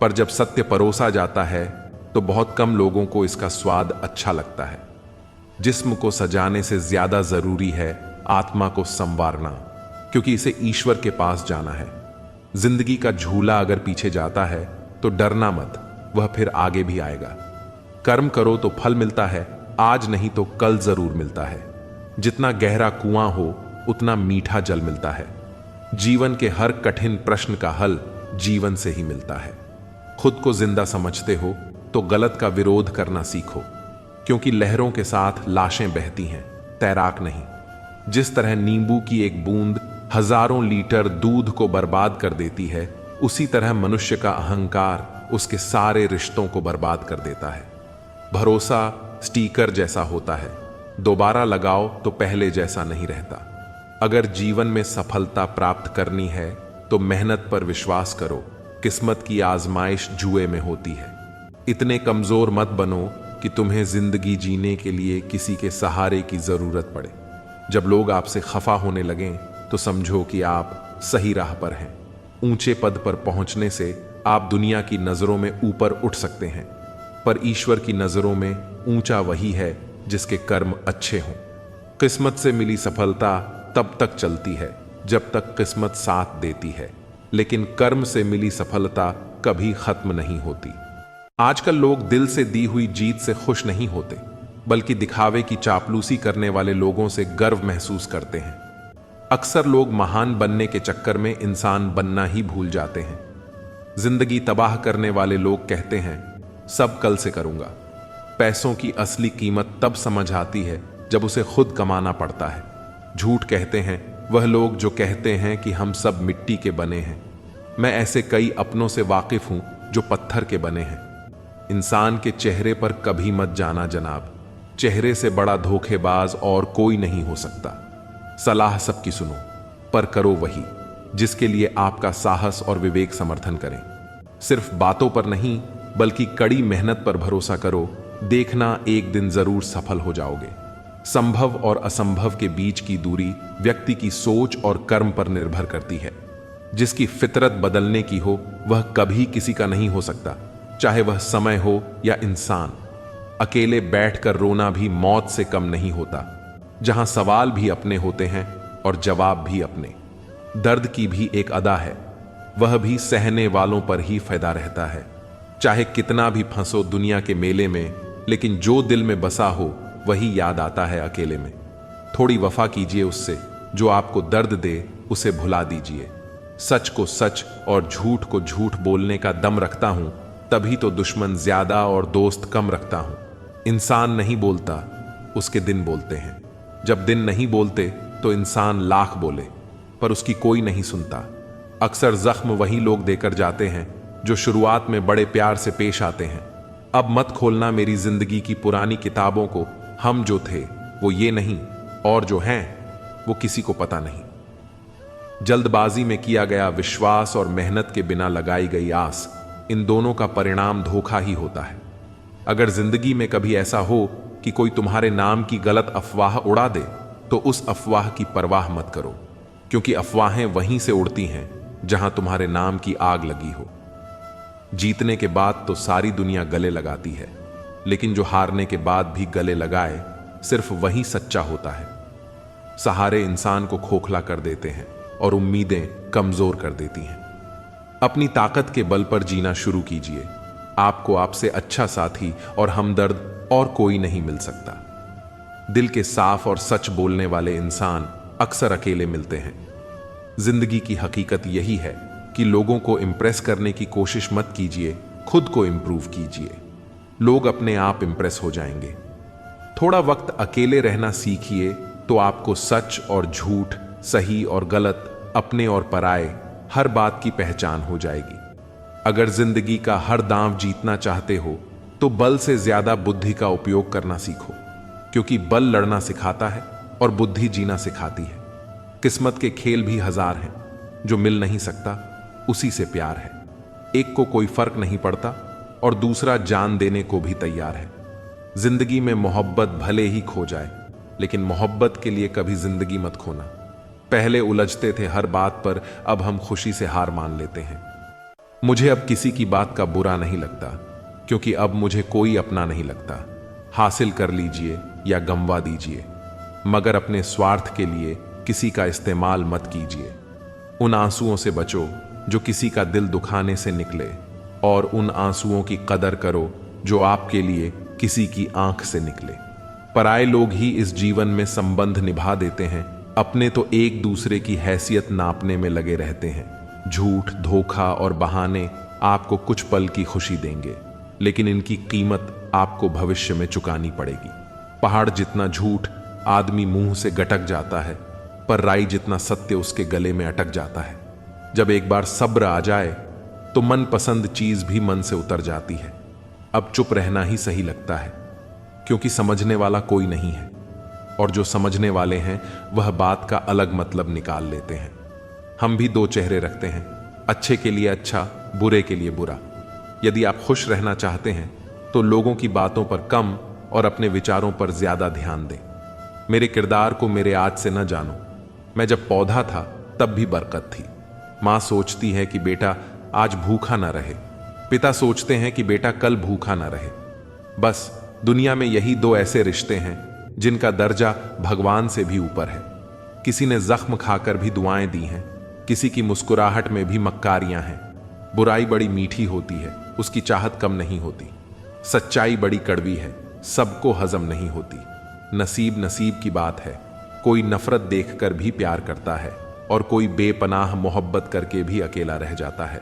पर जब सत्य परोसा जाता है तो बहुत कम लोगों को इसका स्वाद अच्छा लगता है। जिस्म को सजाने से ज्यादा जरूरी है आत्मा को संवारना, क्योंकि इसे ईश्वर के पास जाना है। जिंदगी का झूला अगर पीछे जाता है तो डरना मत, वह फिर आगे भी आएगा। कर्म करो तो फल मिलता है, आज नहीं तो कल जरूर मिलता है। जितना गहरा कुआं हो उतना मीठा जल मिलता है। जीवन के हर कठिन प्रश्न का हल जीवन से ही मिलता है। खुद को जिंदा समझते हो तो गलत का विरोध करना सीखो, क्योंकि लहरों के साथ लाशें बहती हैं, तैराक नहीं। जिस तरह नींबू की एक बूंद हजारों लीटर दूध को बर्बाद कर देती है, उसी तरह मनुष्य का अहंकार उसके सारे रिश्तों को बर्बाद कर देता है। भरोसा स्टीकर जैसा होता है, दोबारा लगाओ तो पहले जैसा नहीं रहता। अगर जीवन में सफलता प्राप्त करनी है तो मेहनत पर विश्वास करो, किस्मत की आजमाइश जुए में होती है। इतने कमजोर मत बनो कि तुम्हें जिंदगी जीने के लिए किसी के सहारे की जरूरत पड़े। जब लोग आपसे खफा होने लगें तो समझो कि आप सही राह पर हैं। ऊंचे पद पर पहुंचने से आप दुनिया की नजरों में ऊपर उठ सकते हैं, पर ईश्वर की नजरों में ऊंचा वही है जिसके कर्म अच्छे हों। किस्मत से मिली सफलता तब तक चलती है जब तक किस्मत साथ देती है, लेकिन कर्म से मिली सफलता कभी खत्म नहीं होती। आजकल लोग दिल से दी हुई जीत से खुश नहीं होते, बल्कि दिखावे की चापलूसी करने वाले लोगों से गर्व महसूस करते हैं। अक्सर लोग महान बनने के चक्कर में इंसान बनना ही भूल जाते हैं। जिंदगी तबाह करने वाले लोग कहते हैं सब कल से करूंगा, पैसों की असली कीमत तब समझ आती है जब उसे खुद कमाना पड़ता है। झूठ कहते हैं वह लोग जो कहते हैं कि हम सब मिट्टी के बने हैं। मैं ऐसे कई अपनों से वाकिफ हूं जो पत्थर के बने हैं। इंसान के चेहरे पर कभी मत जाना जनाब, चेहरे से बड़ा धोखेबाज और कोई नहीं हो सकता। सलाह सबकी सुनो, पर करो वही जिसके लिए आपका साहस और विवेक समर्थन करें। सिर्फ बातों पर नहीं बल्कि कड़ी मेहनत पर भरोसा करो, देखना एक दिन जरूर सफल हो जाओगे। संभव और असंभव के बीच की दूरी व्यक्ति की सोच और कर्म पर निर्भर करती है। जिसकी फितरत बदलने की हो वह कभी किसी का नहीं हो सकता, चाहे वह समय हो या इंसान। अकेले बैठकर रोना भी मौत से कम नहीं होता, जहां सवाल भी अपने होते हैं और जवाब भी अपने। दर्द की भी एक अदा है, वह भी सहने वालों पर ही फायदा रहता है। चाहे कितना भी फंसो दुनिया के मेले में, लेकिन जो दिल में बसा हो वही याद आता है अकेले में। थोड़ी वफा कीजिए उससे, जो आपको दर्द दे उसे भुला दीजिए। सच को सच और झूठ को झूठ बोलने का दम रखता हूं, तभी तो दुश्मन ज्यादा और दोस्त कम रखता हूं। इंसान नहीं बोलता, उसके दिन बोलते हैं। जब दिन नहीं बोलते तो इंसान लाख बोले, पर उसकी कोई नहीं सुनता। अक्सर जख्म वही लोग देकर जाते हैं जो शुरुआत में बड़े प्यार से पेश आते हैं। अब मत खोलना मेरी जिंदगी की पुरानी किताबों को, हम जो थे वो ये नहीं, और जो हैं वो किसी को पता नहीं। जल्दबाजी में किया गया विश्वास और मेहनत के बिना लगाई गई आस, इन दोनों का परिणाम धोखा ही होता है। अगर जिंदगी में कभी ऐसा हो कि कोई तुम्हारे नाम की गलत अफवाह उड़ा दे, तो उस अफवाह की परवाह मत करो, क्योंकि अफवाहें वहीं से उड़ती हैं जहां तुम्हारे नाम की आग लगी हो। जीतने के बाद तो सारी दुनिया गले लगाती है, लेकिन जो हारने के बाद भी गले लगाए, सिर्फ वही सच्चा होता है। सहारे इंसान को खोखला कर देते हैं और उम्मीदें कमजोर कर देती हैं। अपनी ताकत के बल पर जीना शुरू कीजिए। आपको आपसे अच्छा साथी और हमदर्द और कोई नहीं मिल सकता। दिल के साफ और सच बोलने वाले इंसान अक्सर अकेले मिलते हैं। जिंदगी की हकीकत यही है कि लोगों को इंप्रेस करने की कोशिश मत कीजिए, खुद को इंप्रूव कीजिए। लोग अपने आप इंप्रेस हो जाएंगे। थोड़ा वक्त अकेले रहना सीखिए तो आपको सच और झूठ, सही और गलत, अपने और पराये, हर बात की पहचान हो जाएगी। अगर जिंदगी का हर दांव जीतना चाहते हो तो बल से ज्यादा बुद्धि का उपयोग करना सीखो, क्योंकि बल लड़ना सिखाता है और बुद्धि जीना सिखाती है। किस्मत के खेल भी हजार हैं, जो मिल नहीं सकता उसी से प्यार है। एक को कोई फर्क नहीं पड़ता और दूसरा जान देने को भी तैयार है। जिंदगी में मोहब्बत भले ही खो जाए, लेकिन मोहब्बत के लिए कभी जिंदगी मत खोना। पहले उलझते थे हर बात पर, अब हम खुशी से हार मान लेते हैं। मुझे अब किसी की बात का बुरा नहीं लगता, क्योंकि अब मुझे कोई अपना नहीं लगता। हासिल कर लीजिए या गंवा दीजिए, मगर अपने स्वार्थ के लिए किसी का इस्तेमाल मत कीजिए। उन आंसुओं से बचो जो किसी का दिल दुखाने से निकले, और उन आंसुओं की कदर करो जो आपके लिए किसी की आंख से निकले। पराये लोग ही इस जीवन में संबंध निभा देते हैं, अपने तो एक दूसरे की हैसियत नापने में लगे रहते हैं। झूठ, धोखा और बहाने आपको कुछ पल की खुशी देंगे, लेकिन इनकी कीमत आपको भविष्य में चुकानी पड़ेगी। पहाड़ जितना झूठ आदमी मुंह से गटक जाता है, पर राई जितना सत्य उसके गले में अटक जाता है। जब एक बार सब्र आ जाए तो मनपसंद चीज भी मन से उतर जाती है। अब चुप रहना ही सही लगता है, क्योंकि समझने वाला कोई नहीं है, और जो समझने वाले हैं वह बात का अलग मतलब निकाल लेते हैं। हम भी दो चेहरे रखते हैं, अच्छे के लिए अच्छा, बुरे के लिए बुरा। यदि आप खुश रहना चाहते हैं तो लोगों की बातों पर कम और अपने विचारों पर ज्यादा ध्यान दें। मेरे किरदार को मेरे आज से न जानो। मैं जब पौधा था तब भी बरकत थी। माँ सोचती है कि बेटा आज भूखा ना रहे, पिता सोचते हैं कि बेटा कल भूखा ना रहे। बस दुनिया में यही दो ऐसे रिश्ते हैं जिनका दर्जा भगवान से भी ऊपर है। किसी ने जख्म खाकर भी दुआएं दी हैं, किसी की मुस्कुराहट में भी मक्कारियां हैं। बुराई बड़ी मीठी होती है, उसकी चाहत कम नहीं होती। सच्चाई बड़ी कड़वी है, सबको हजम नहीं होती। नसीब नसीब की बात है, कोई नफरत देखकर भी प्यार करता है और कोई बेपनाह मोहब्बत करके भी अकेला रह जाता है।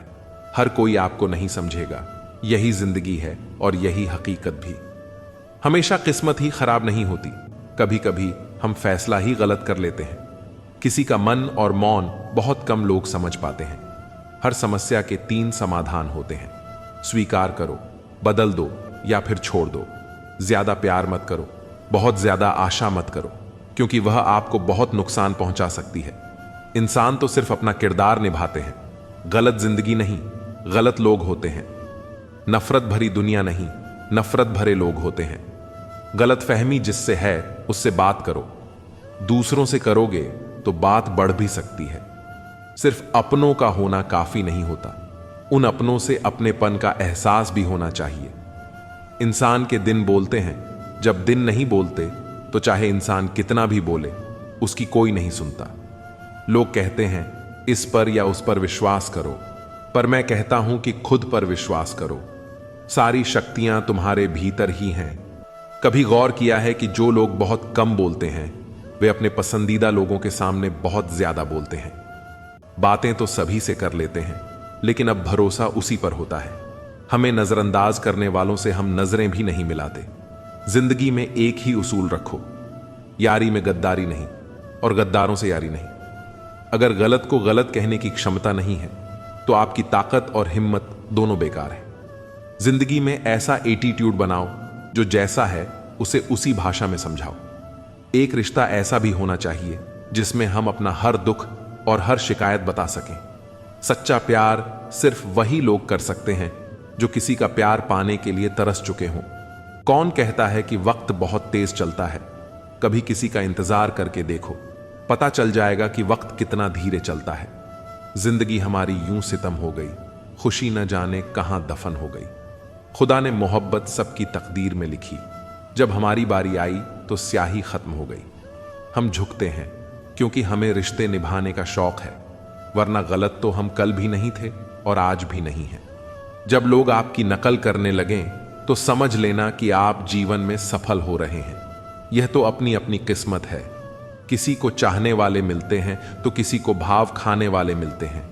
हर कोई आपको नहीं समझेगा, यही जिंदगी है और यही हकीकत भी। हमेशा किस्मत ही खराब नहीं होती, कभी कभी हम फैसला ही गलत कर लेते हैं। किसी का मन और मौन बहुत कम लोग समझ पाते हैं। हर समस्या के 3 समाधान होते हैं। स्वीकार करो, बदल दो या फिर छोड़ दो। ज्यादा प्यार मत करो, बहुत ज्यादा आशा मत करो, क्योंकि वह आपको बहुत नुकसान पहुंचा सकती है। इंसान तो सिर्फ अपना किरदार निभाते हैं, गलत जिंदगी नहीं, गलत लोग होते हैं। नफरत भरी दुनिया नहीं, नफरत भरे लोग होते हैं। गलत फहमी जिससे है उससे बात करो। दूसरों से करोगे तो बात बढ़ भी सकती है। सिर्फ अपनों का होना काफी नहीं होता, उन अपनों से अपनेपन का एहसास भी होना चाहिए। इंसान के दिन बोलते हैं, जब दिन नहीं बोलते तो चाहे इंसान कितना भी बोले उसकी कोई नहीं सुनता। लोग कहते हैं इस पर या उस पर विश्वास करो, पर मैं कहता हूं कि खुद पर विश्वास करो। सारी शक्तियां तुम्हारे भीतर ही हैं। कभी गौर किया है कि जो लोग बहुत कम बोलते हैं वे अपने पसंदीदा लोगों के सामने बहुत ज्यादा बोलते हैं। बातें तो सभी से कर लेते हैं, लेकिन अब भरोसा उसी पर होता है। हमें नजरअंदाज करने वालों से हम नजरें भी नहीं मिलाते। जिंदगी में एक ही उसूल रखो, यारी में गद्दारी नहीं और गद्दारों से यारी नहीं। अगर गलत को गलत कहने की क्षमता नहीं है तो आपकी ताकत और हिम्मत दोनों बेकार है। जिंदगी में ऐसा एटीट्यूड बनाओ जो जैसा है उसे उसी भाषा में समझाओ। एक रिश्ता ऐसा भी होना चाहिए जिसमें हम अपना हर दुख और हर शिकायत बता सकें। सच्चा प्यार सिर्फ वही लोग कर सकते हैं जो किसी का प्यार पाने के लिए तरस चुके हों। कौन कहता है कि वक्त बहुत तेज चलता है? कभी किसी का इंतजार करके देखो, पता चल जाएगा कि वक्त कितना धीरे चलता है। जिंदगी हमारी यूं सितम हो गई, खुशी न जाने कहां दफन हो गई। खुदा ने मोहब्बत सबकी तकदीर में लिखी, जब हमारी बारी आई तो स्याही खत्म हो गई। हम झुकते हैं क्योंकि हमें रिश्ते निभाने का शौक है, वरना गलत तो हम कल भी नहीं थे और आज भी नहीं हैं। जब लोग आपकी नकल करने लगें तो समझ लेना कि आप जीवन में सफल हो रहे हैं। यह तो अपनी अपनी किस्मत है। किसी को चाहने वाले मिलते हैं तो किसी को भाव खाने वाले मिलते हैं।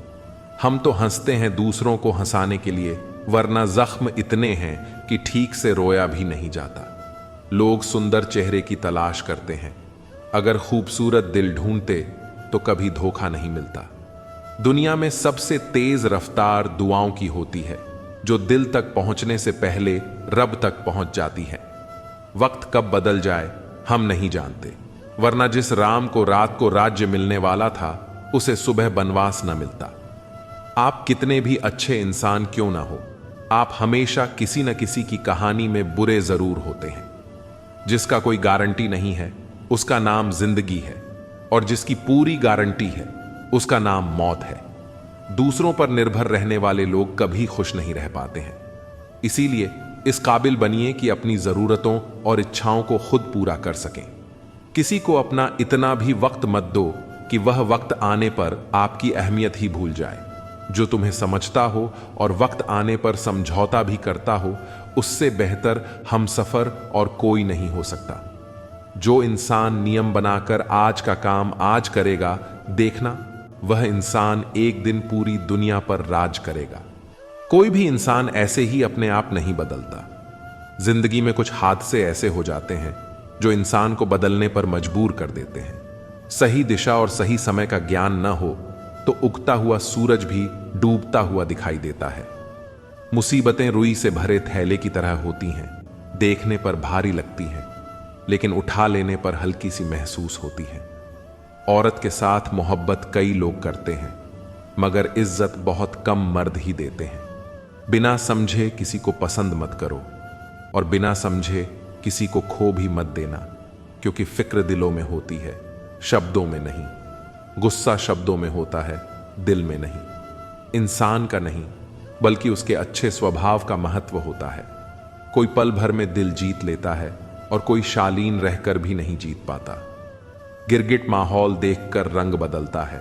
हम तो हंसते हैं दूसरों को हंसाने के लिए, वरना जख्म इतने हैं कि ठीक से रोया भी नहीं जाता। लोग सुंदर चेहरे की तलाश करते हैं, अगर खूबसूरत दिल ढूंढते तो कभी धोखा नहीं मिलता। दुनिया में सबसे तेज रफ्तार दुआओं की होती है, जो दिल तक पहुंचने से पहले रब तक पहुंच जाती है। वक्त कब बदल जाए हम नहीं जानते, वरना जिस राम को रात को राज्य मिलने वाला था उसे सुबह बनवास न मिलता। आप कितने भी अच्छे इंसान क्यों ना हो, आप हमेशा किसी न किसी की कहानी में बुरे जरूर होते हैं। जिसका कोई गारंटी नहीं है उसका नाम जिंदगी है, और जिसकी पूरी गारंटी है उसका नाम मौत है। दूसरों पर निर्भर रहने वाले लोग कभी खुश नहीं रह पाते हैं। इसीलिए इस काबिल बनिए कि अपनी जरूरतों और इच्छाओं को खुद पूरा कर सकें। किसी को अपना इतना भी वक्त मत दो कि वह वक्त आने पर आपकी अहमियत ही भूल जाए। जो तुम्हें समझता हो और वक्त आने पर समझौता भी करता हो, उससे बेहतर हमसफर और कोई नहीं हो सकता। जो इंसान नियम बनाकर आज का काम आज करेगा, देखना वह इंसान एक दिन पूरी दुनिया पर राज करेगा। कोई भी इंसान ऐसे ही अपने आप नहीं बदलता। जिंदगी में कुछ हादसे ऐसे हो जाते हैं जो इंसान को बदलने पर मजबूर कर देते हैं। सही दिशा और सही समय का ज्ञान न हो तो उगता हुआ सूरज भी डूबता हुआ दिखाई देता है। मुसीबतें रुई से भरे थैले की तरह होती हैं, देखने पर भारी लगती हैं, लेकिन उठा लेने पर हल्की सी महसूस होती है। औरत के साथ मोहब्बत कई लोग करते हैं, मगर इज्जत बहुत कम मर्द ही देते हैं। बिना समझे किसी को पसंद मत करो, और बिना समझे किसी को खो भी मत देना, क्योंकि फिक्र दिलों में होती है, शब्दों में नहीं। गुस्सा शब्दों में होता है, दिल में नहीं। इंसान का नहीं, बल्कि उसके अच्छे स्वभाव का महत्व होता है। कोई पल भर में दिल जीत लेता है और कोई शालीन रहकर भी नहीं जीत पाता। गिरगिट माहौल देखकर रंग बदलता है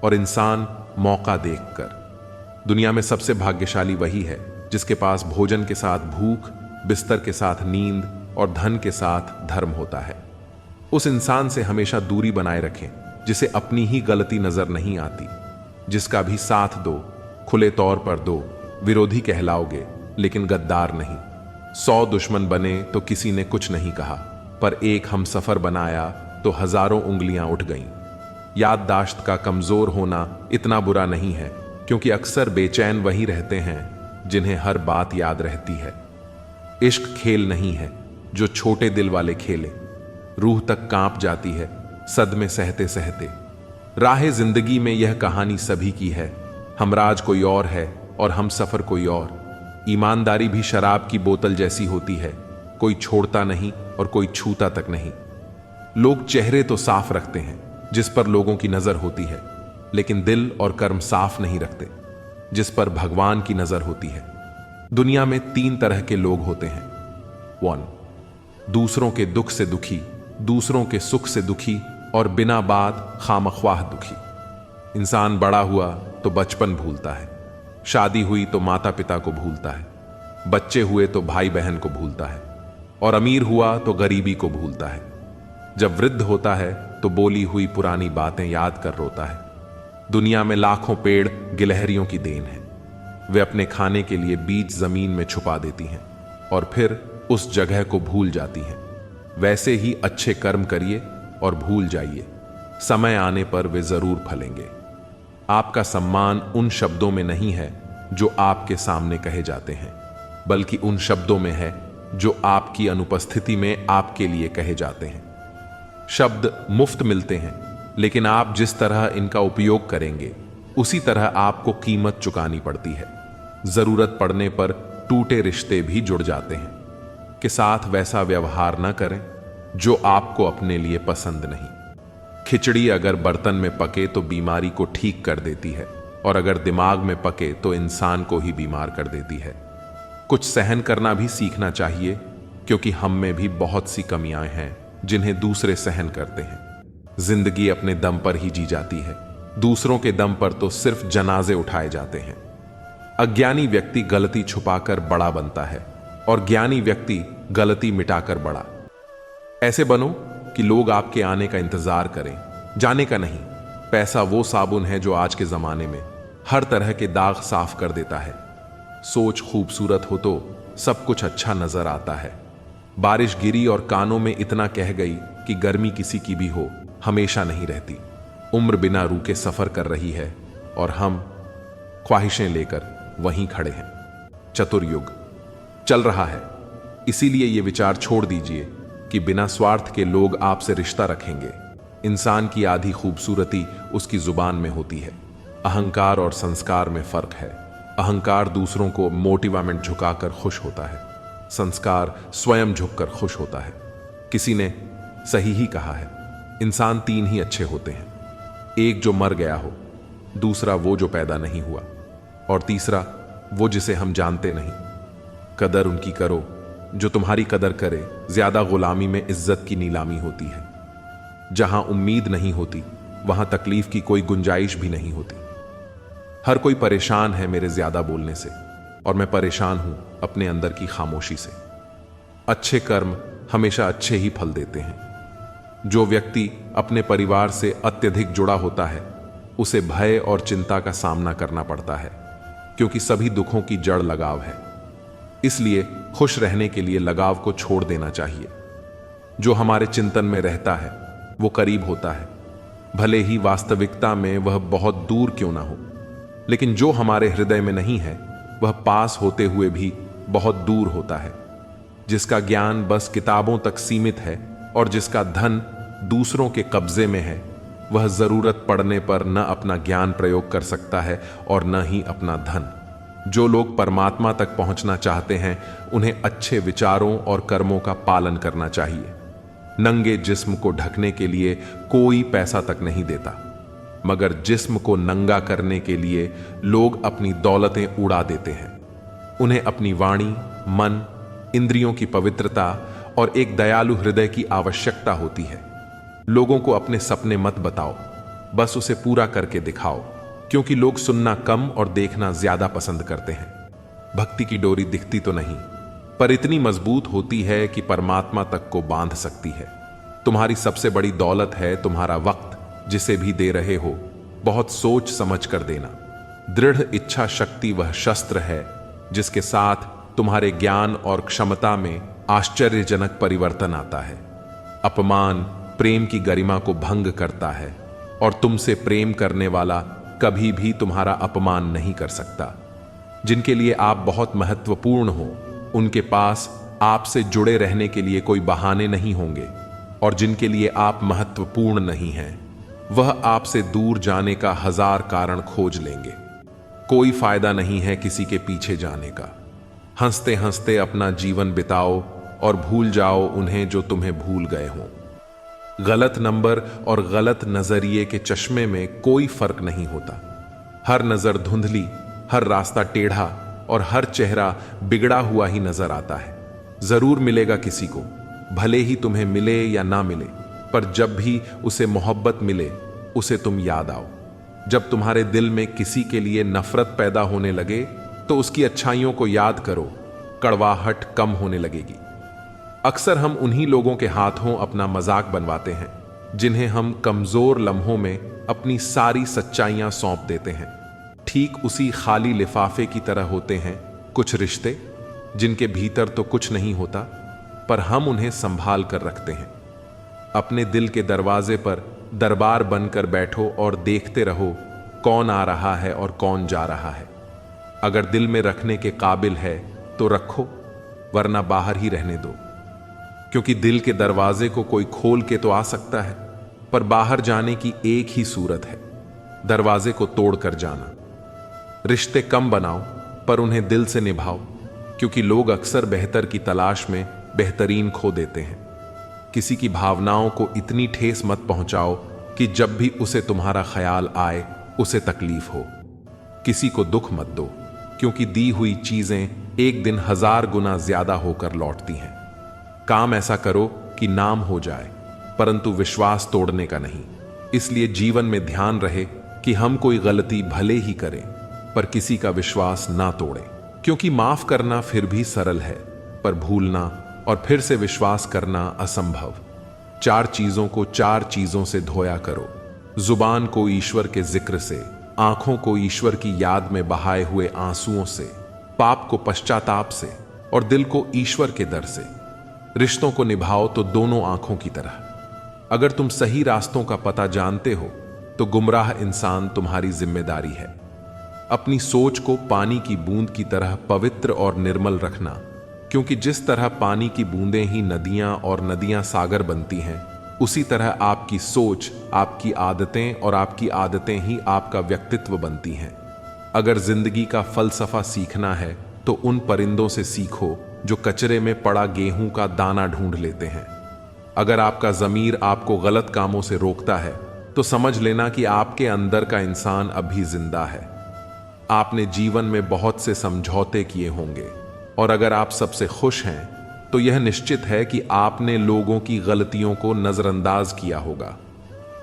और इंसान मौका देखकर। दुनिया में सबसे भाग्यशाली वही है जिसके पास भोजन के साथ भूख, बिस्तर के साथ नींद और धन के साथ धर्म होता है। उस इंसान से हमेशा दूरी बनाए रखें जिसे अपनी ही गलती नजर नहीं आती। जिसका भी साथ दो, खुले तौर पर दो, विरोधी कहलाओगे लेकिन गद्दार नहीं। 100 दुश्मन बने तो किसी ने कुछ नहीं कहा, पर एक हम सफर बनाया तो हजारों उंगलियां उठ गईं। याददाश्त का कमजोर होना इतना बुरा नहीं है, क्योंकि अक्सर बेचैन वही रहते हैं जिन्हें हर बात याद रहती है। इश्क खेल नहीं है जो छोटे दिल वाले खेले, रूह तक कांप जाती है सदमे सहते सहते। राहे जिंदगी में यह कहानी सभी की है, हमराज कोई और है और हम सफर कोई और। ईमानदारी भी शराब की बोतल जैसी होती है, कोई छोड़ता नहीं और कोई छूता तक नहीं। लोग चेहरे तो साफ रखते हैं जिस पर लोगों की नजर होती है, लेकिन दिल और कर्म साफ नहीं रखते जिस पर भगवान की नजर होती है। दुनिया में 3 तरह के लोग होते हैं। 1, दूसरों के दुख से दुखी, दूसरों के सुख से दुखी और बिना बात खामख्वाह दुखी। इंसान बड़ा हुआ तो बचपन भूलता है, शादी हुई तो माता पिता को भूलता है, बच्चे हुए तो भाई बहन को भूलता है, और अमीर हुआ तो गरीबी को भूलता है। जब वृद्ध होता है तो बोली हुई पुरानी बातें याद कर रोता है। दुनिया में लाखों पेड़ गिलहरियों की देन है, वे अपने खाने के लिए बीज जमीन में छुपा देती हैं और फिर उस जगह को भूल जाती हैं। वैसे ही अच्छे कर्म करिए और भूल जाइए, समय आने पर वे जरूर फलेंगे। आपका सम्मान उन शब्दों में नहीं है जो आपके सामने कहे जाते हैं, बल्कि उन शब्दों में है जो आपकी अनुपस्थिति में आपके लिए कहे जाते हैं। शब्द मुफ्त मिलते हैं, लेकिन आप जिस तरह इनका उपयोग करेंगे उसी तरह आपको कीमत चुकानी पड़ती है। जरूरत पड़ने पर टूटे रिश्ते भी जुड़ जाते हैं कि साथ वैसा व्यवहार न करें जो आपको अपने लिए पसंद नहीं। खिचड़ी अगर बर्तन में पके तो बीमारी को ठीक कर देती है, और अगर दिमाग में पके तो इंसान को ही बीमार कर देती है। कुछ सहन करना भी सीखना चाहिए, क्योंकि हम में भी बहुत सी कमियां हैं जिन्हें दूसरे सहन करते हैं। जिंदगी अपने दम पर ही जी जाती है, दूसरों के दम पर तो सिर्फ जनाजे उठाए जाते हैं। अज्ञानी व्यक्ति गलती छुपाकर बड़ा बनता है और ज्ञानी व्यक्ति गलती मिटाकर बड़ा। ऐसे बनो कि लोग आपके आने का इंतजार करें, जाने का नहीं। पैसा वो साबुन है जो आज के जमाने में हर तरह के दाग साफ कर देता है। सोच खूबसूरत हो तो सब कुछ अच्छा नजर आता है। बारिश गिरी और कानों में इतना कह गई कि गर्मी किसी की भी हो हमेशा नहीं रहती। उम्र बिना रुके सफर कर रही है और हम ख्वाहिशें लेकर वहीं खड़े हैं। चतुर्युग चल रहा है, इसीलिए ये विचार छोड़ दीजिए कि बिना स्वार्थ के लोग आपसे रिश्ता रखेंगे। इंसान की आधी खूबसूरती उसकी जुबान में होती है। अहंकार और संस्कार में फर्क है। अहंकार दूसरों को मोटिवेमेंट झुकाकर खुश होता है, संस्कार स्वयं झुककर खुश होता है। किसी ने सही ही कहा है, इंसान 3 ही अच्छे होते हैं, एक जो मर गया हो, दूसरा वो जो पैदा नहीं हुआ, और तीसरा वो जिसे हम जानते नहीं। कदर उनकी करो जो तुम्हारी कदर करे। ज्यादा गुलामी में इज्जत की नीलामी होती है। जहां उम्मीद नहीं होती वहां तकलीफ की कोई गुंजाइश भी नहीं होती। हर कोई परेशान है मेरे ज्यादा बोलने से, और मैं परेशान हूं अपने अंदर की खामोशी से। अच्छे कर्म हमेशा अच्छे ही फल देते हैं। जो व्यक्ति अपने परिवार से अत्यधिक जुड़ा होता है उसे भय और चिंता का सामना करना पड़ता है, क्योंकि सभी दुखों की जड़ लगाव है। इसलिए खुश रहने के लिए लगाव को छोड़ देना चाहिए। जो हमारे चिंतन में रहता है वो करीब होता है, भले ही वास्तविकता में वह बहुत दूर क्यों ना हो। लेकिन जो हमारे हृदय में नहीं है वह पास होते हुए भी बहुत दूर होता है। जिसका ज्ञान बस किताबों तक सीमित है और जिसका धन दूसरों के कब्जे में है, वह जरूरत पड़ने पर न अपना ज्ञान प्रयोग कर सकता है और न ही अपना धन। जो लोग परमात्मा तक पहुंचना चाहते हैं उन्हें अच्छे विचारों और कर्मों का पालन करना चाहिए। नंगे जिस्म को ढकने के लिए कोई पैसा तक नहीं देता, मगर जिस्म को नंगा करने के लिए लोग अपनी दौलतें उड़ा देते हैं। उन्हें अपनी वाणी, मन, इंद्रियों की पवित्रता और एक दयालु हृदय की आवश्यकता होती है। लोगों को अपने सपने मत बताओ, बस उसे पूरा करके दिखाओ, क्योंकि लोग सुनना कम और देखना ज्यादा पसंद करते हैं। भक्ति की डोरी दिखती तो नहीं, पर इतनी मजबूत होती है कि परमात्मा तक को बांध सकती है। तुम्हारी सबसे बड़ी दौलत है तुम्हारा वक्त, जिसे भी दे रहे हो बहुत सोच समझ कर देना। दृढ़ इच्छा शक्ति वह शस्त्र है जिसके साथ तुम्हारे ज्ञान और क्षमता में आश्चर्यजनक परिवर्तन आता है। अपमान प्रेम की गरिमा को भंग करता है और तुमसे प्रेम करने वाला कभी भी तुम्हारा अपमान नहीं कर सकता। जिनके लिए आप बहुत महत्वपूर्ण हो, उनके पास आपसे जुड़े रहने के लिए कोई बहाने नहीं होंगे, और जिनके लिए आप महत्वपूर्ण नहीं हैं, वह आपसे दूर जाने का 1000 कारण खोज लेंगे। कोई फायदा नहीं है किसी के पीछे जाने का। हंसते हंसते अपना जीवन बिताओ और भूल जाओ उन्हें जो तुम्हें भूल गए हों। गलत नंबर और गलत नजरिए के चश्मे में कोई फर्क नहीं होता। हर नजर धुंधली, हर रास्ता टेढ़ा और हर चेहरा बिगड़ा हुआ ही नजर आता है। जरूर मिलेगा किसी को, भले ही तुम्हें मिले या ना मिले, पर जब भी उसे मोहब्बत मिले उसे तुम याद आओ। जब तुम्हारे दिल में किसी के लिए नफरत पैदा होने लगे तो उसकी अच्छाइयों को याद करो, कड़वाहट कम होने लगेगी। अक्सर हम उन्हीं लोगों के हाथों अपना मजाक बनवाते हैं जिन्हें हम कमजोर लम्हों में अपनी सारी सच्चाइयां सौंप देते हैं। ठीक उसी खाली लिफाफे की तरह होते हैं कुछ रिश्ते जिनके भीतर तो कुछ नहीं होता, पर हम उन्हें संभाल कर रखते हैं। अपने दिल के दरवाजे पर दरबार बनकर बैठो और देखते रहो कौन आ रहा है और कौन जा रहा है। अगर दिल में रखने के काबिल है तो रखो, वरना बाहर ही रहने दो। क्योंकि दिल के दरवाजे को कोई खोल के तो आ सकता है, पर बाहर जाने की एक ही सूरत है, दरवाजे को तोड़कर जाना। रिश्ते कम बनाओ पर उन्हें दिल से निभाओ, क्योंकि लोग अक्सर बेहतर की तलाश में बेहतरीन खो देते हैं। किसी की भावनाओं को इतनी ठेस मत पहुंचाओ कि जब भी उसे तुम्हारा ख्याल आए उसे तकलीफ हो। किसी को दुख मत दो, क्योंकि दी हुई चीजें एक दिन 1000 गुना ज्यादा होकर लौटती हैं। काम ऐसा करो कि नाम हो जाए, परंतु विश्वास तोड़ने का नहीं। इसलिए जीवन में ध्यान रहे कि हम कोई गलती भले ही करें, पर किसी का विश्वास ना तोड़ें, क्योंकि माफ करना फिर भी सरल है, पर भूलना और फिर से विश्वास करना असंभव। 4 चीजों को 4 चीजों से धोया करो। जुबान को ईश्वर के जिक्र से, आंखों को ईश्वर की याद में बहाए हुए आंसुओं से, पाप को पश्चाताप से और दिल को ईश्वर के दर से। रिश्तों को निभाओ तो दोनों आंखों की तरह। अगर तुम सही रास्तों का पता जानते हो तो गुमराह इंसान तुम्हारी जिम्मेदारी है। अपनी सोच को पानी की बूंद की तरह पवित्र और निर्मल रखना, क्योंकि जिस तरह पानी की बूंदें ही नदियां और नदियां सागर बनती हैं, उसी तरह आपकी सोच, आपकी आदतें और आपकी आदतें ही आपका व्यक्तित्व बनती हैं। अगर जिंदगी का फलसफा सीखना है तो उन परिंदों से सीखो जो कचरे में पड़ा गेहूं का दाना ढूंढ लेते हैं। अगर आपका ज़मीर आपको गलत कामों से रोकता है तो समझ लेना कि आपके अंदर का इंसान अभी जिंदा है। आपने जीवन में बहुत से समझौते किए होंगे, और अगर आप सबसे खुश हैं तो यह निश्चित है कि आपने लोगों की गलतियों को नजरअंदाज किया होगा।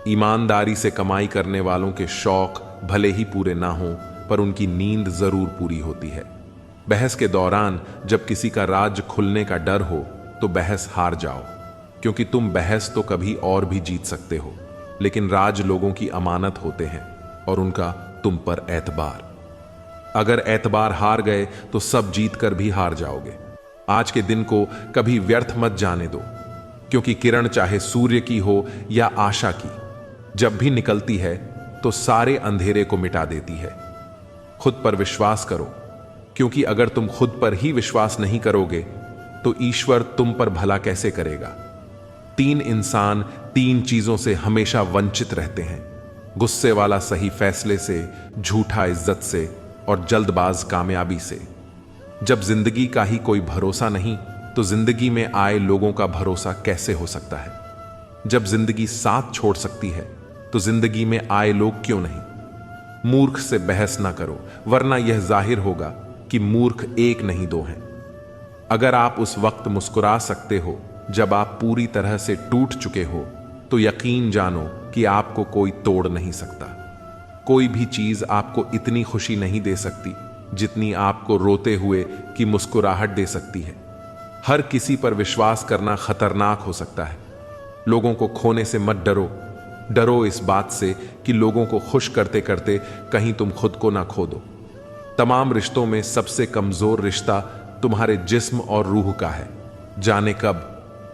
ईमानदारी से कमाई करने वालों के शौक भले ही पूरे ना हों, पर उनकी नींद जरूर पूरी होती है। बहस के दौरान जब किसी का राज खुलने का डर हो तो बहस हार जाओ, क्योंकि तुम बहस तो कभी और भी जीत सकते हो, लेकिन राज लोगों की अमानत होते हैं और उनका तुम पर एतबार। अगर एतबार हार गए तो सब जीत कर भी हार जाओगे। आज के दिन को कभी व्यर्थ मत जाने दो, क्योंकि किरण चाहे सूर्य की हो या आशा की, जब भी निकलती है तो सारे अंधेरे को मिटा देती है। खुद पर विश्वास करो, क्योंकि अगर तुम खुद पर ही विश्वास नहीं करोगे तो ईश्वर तुम पर भला कैसे करेगा। 3 इंसान 3 चीजों से हमेशा वंचित रहते हैं: गुस्से वाला सही फैसले से, झूठा इज्जत से और जल्दबाज कामयाबी से। जब जिंदगी का ही कोई भरोसा नहीं तो जिंदगी में आए लोगों का भरोसा कैसे हो सकता है। जब जिंदगी साथ छोड़ सकती है तो जिंदगी में आए लोग क्यों नहीं। मूर्ख से बहस ना करो, वरना यह जाहिर होगा कि मूर्ख एक नहीं 2 हैं। अगर आप उस वक्त मुस्कुरा सकते हो जब आप पूरी तरह से टूट चुके हो, तो यकीन जानो कि आपको कोई तोड़ नहीं सकता। कोई भी चीज आपको इतनी खुशी नहीं दे सकती जितनी आपको रोते हुए की मुस्कुराहट दे सकती है। हर किसी पर विश्वास करना खतरनाक हो सकता है। लोगों को खोने से मत डरो, डरो इस बात से कि लोगों को खुश करते करते कहीं तुम खुद को ना खो दो। तमाम रिश्तों में सबसे कमजोर रिश्ता तुम्हारे जिस्म और रूह का है, जाने कब,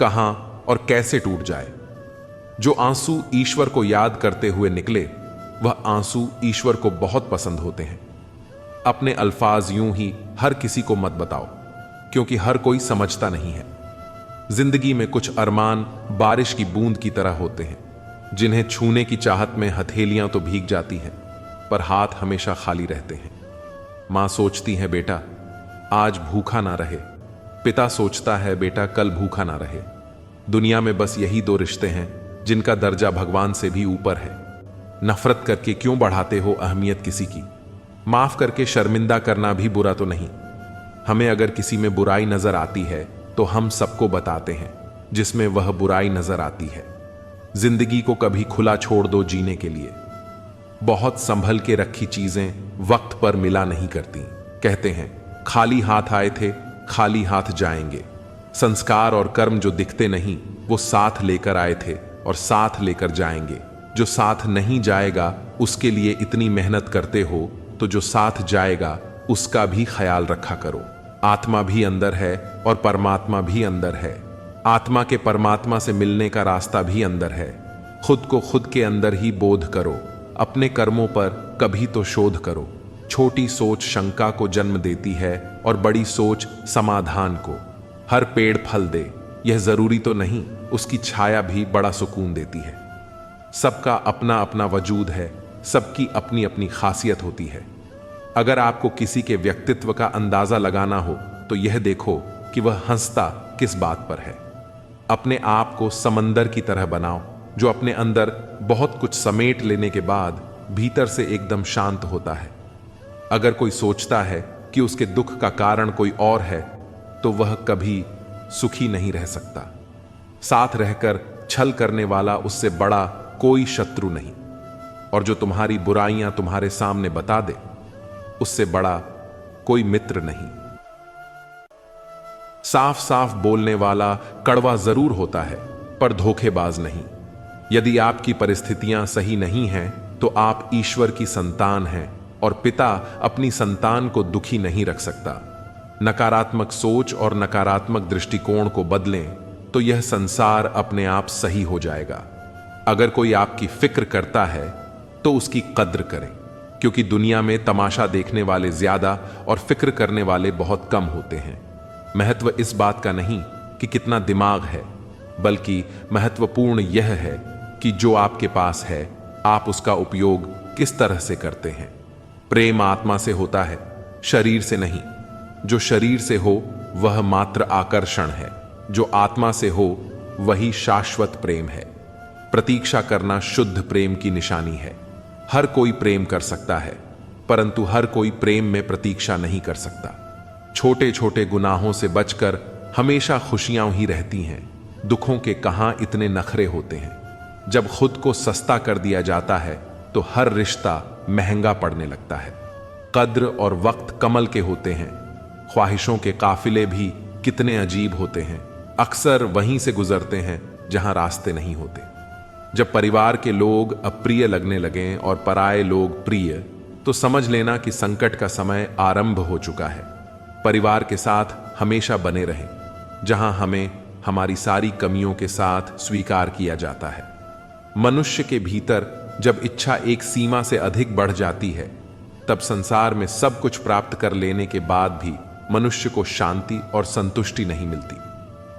कहां और कैसे टूट जाए। जो आंसू ईश्वर को याद करते हुए निकले, वह आंसू ईश्वर को बहुत पसंद होते हैं। अपने अल्फाज यूं ही हर किसी को मत बताओ, क्योंकि हर कोई समझता नहीं है। जिंदगी में कुछ अरमान बारिश की बूंद की तरह होते हैं, जिन्हें छूने की चाहत में हथेलियां तो भीग जाती हैं, पर हाथ हमेशा खाली रहते हैं। मां सोचती है बेटा आज भूखा ना रहे, पिता सोचता है बेटा कल भूखा ना रहे। दुनिया में बस यही दो रिश्ते हैं जिनका दर्जा भगवान से भी ऊपर है। नफरत करके क्यों बढ़ाते हो अहमियत किसी की? माफ करके शर्मिंदा करना भी बुरा तो नहीं। हमें अगर किसी में बुराई नजर आती है तो हम सबको बताते हैं जिसमें वह बुराई नजर आती है। जिंदगी को कभी खुला छोड़ दो जीने के लिए। बहुत संभल के रखी चीजें वक्त पर मिला नहीं करती। कहते हैं खाली हाथ आए थे खाली हाथ जाएंगे। संस्कार और कर्म जो दिखते नहीं वो साथ लेकर आए थे और साथ लेकर जाएंगे। जो साथ नहीं जाएगा उसके लिए इतनी मेहनत करते हो तो जो साथ जाएगा उसका भी ख्याल रखा करो। आत्मा भी अंदर है और परमात्मा भी अंदर है। आत्मा के परमात्मा से मिलने का रास्ता भी अंदर है। खुद को खुद के अंदर ही बोध करो। अपने कर्मों पर कभी तो शोध करो। छोटी सोच शंका को जन्म देती है और बड़ी सोच समाधान को। हर पेड़ फल दे यह जरूरी तो नहीं, उसकी छाया भी बड़ा सुकून देती है। सबका अपना अपना वजूद है, सबकी अपनी अपनी खासियत होती है। अगर आपको किसी के व्यक्तित्व का अंदाजा लगाना हो तो यह देखो कि वह हंसता किस बात पर है। अपने आप को समंदर की तरह बनाओ जो अपने अंदर बहुत कुछ समेट लेने के बाद भीतर से एकदम शांत होता है। अगर कोई सोचता है कि उसके दुख का कारण कोई और है तो वह कभी सुखी नहीं रह सकता। साथ रहकर छल करने वाला उससे बड़ा कोई शत्रु नहीं, और जो तुम्हारी बुराइयां तुम्हारे सामने बता दे उससे बड़ा कोई मित्र नहीं। साफ साफ बोलने वाला कड़वा जरूर होता है पर धोखेबाज नहीं। यदि आपकी परिस्थितियां सही नहीं हैं तो आप ईश्वर की संतान हैं और पिता अपनी संतान को दुखी नहीं रख सकता। नकारात्मक सोच और नकारात्मक दृष्टिकोण को बदलें तो यह संसार अपने आप सही हो जाएगा। अगर कोई आपकी फिक्र करता है तो उसकी कद्र करें, क्योंकि दुनिया में तमाशा देखने वाले ज्यादा और फिक्र करने वाले बहुत कम होते हैं। महत्व इस बात का नहीं कि कितना दिमाग है, बल्कि महत्वपूर्ण यह है कि जो आपके पास है आप उसका उपयोग किस तरह से करते हैं। प्रेम आत्मा से होता है, शरीर से नहीं। जो शरीर से हो वह मात्र आकर्षण है, जो आत्मा से हो वही शाश्वत प्रेम है। प्रतीक्षा करना शुद्ध प्रेम की निशानी है। हर कोई प्रेम कर सकता है, परंतु हर कोई प्रेम में प्रतीक्षा नहीं कर सकता। छोटे छोटे गुनाहों से बचकर हमेशा खुशियां ही रहती हैं। दुखों के कहां इतने नखरे होते हैं। जब खुद को सस्ता कर दिया जाता है तो हर रिश्ता महंगा पड़ने लगता है। कद्र और वक्त कमल के होते हैं। ख्वाहिशों के काफिले भी कितने अजीब होते हैं। अक्सर वहीं से गुजरते हैं जहां रास्ते नहीं होते। जब परिवार के लोग अप्रिय लगने लगें और पराये लोग प्रिय, तो समझ लेना कि संकट का समय आरंभ हो चुका है। परिवार के साथ हमेशा बने रहें, जहां हमें हमारी सारी कमियों के साथ स्वीकार किया जाता है। मनुष्य के भीतर जब इच्छा एक सीमा से अधिक बढ़ जाती है, तब संसार में सब कुछ प्राप्त कर लेने के बाद भी मनुष्य को शांति और संतुष्टि नहीं मिलती।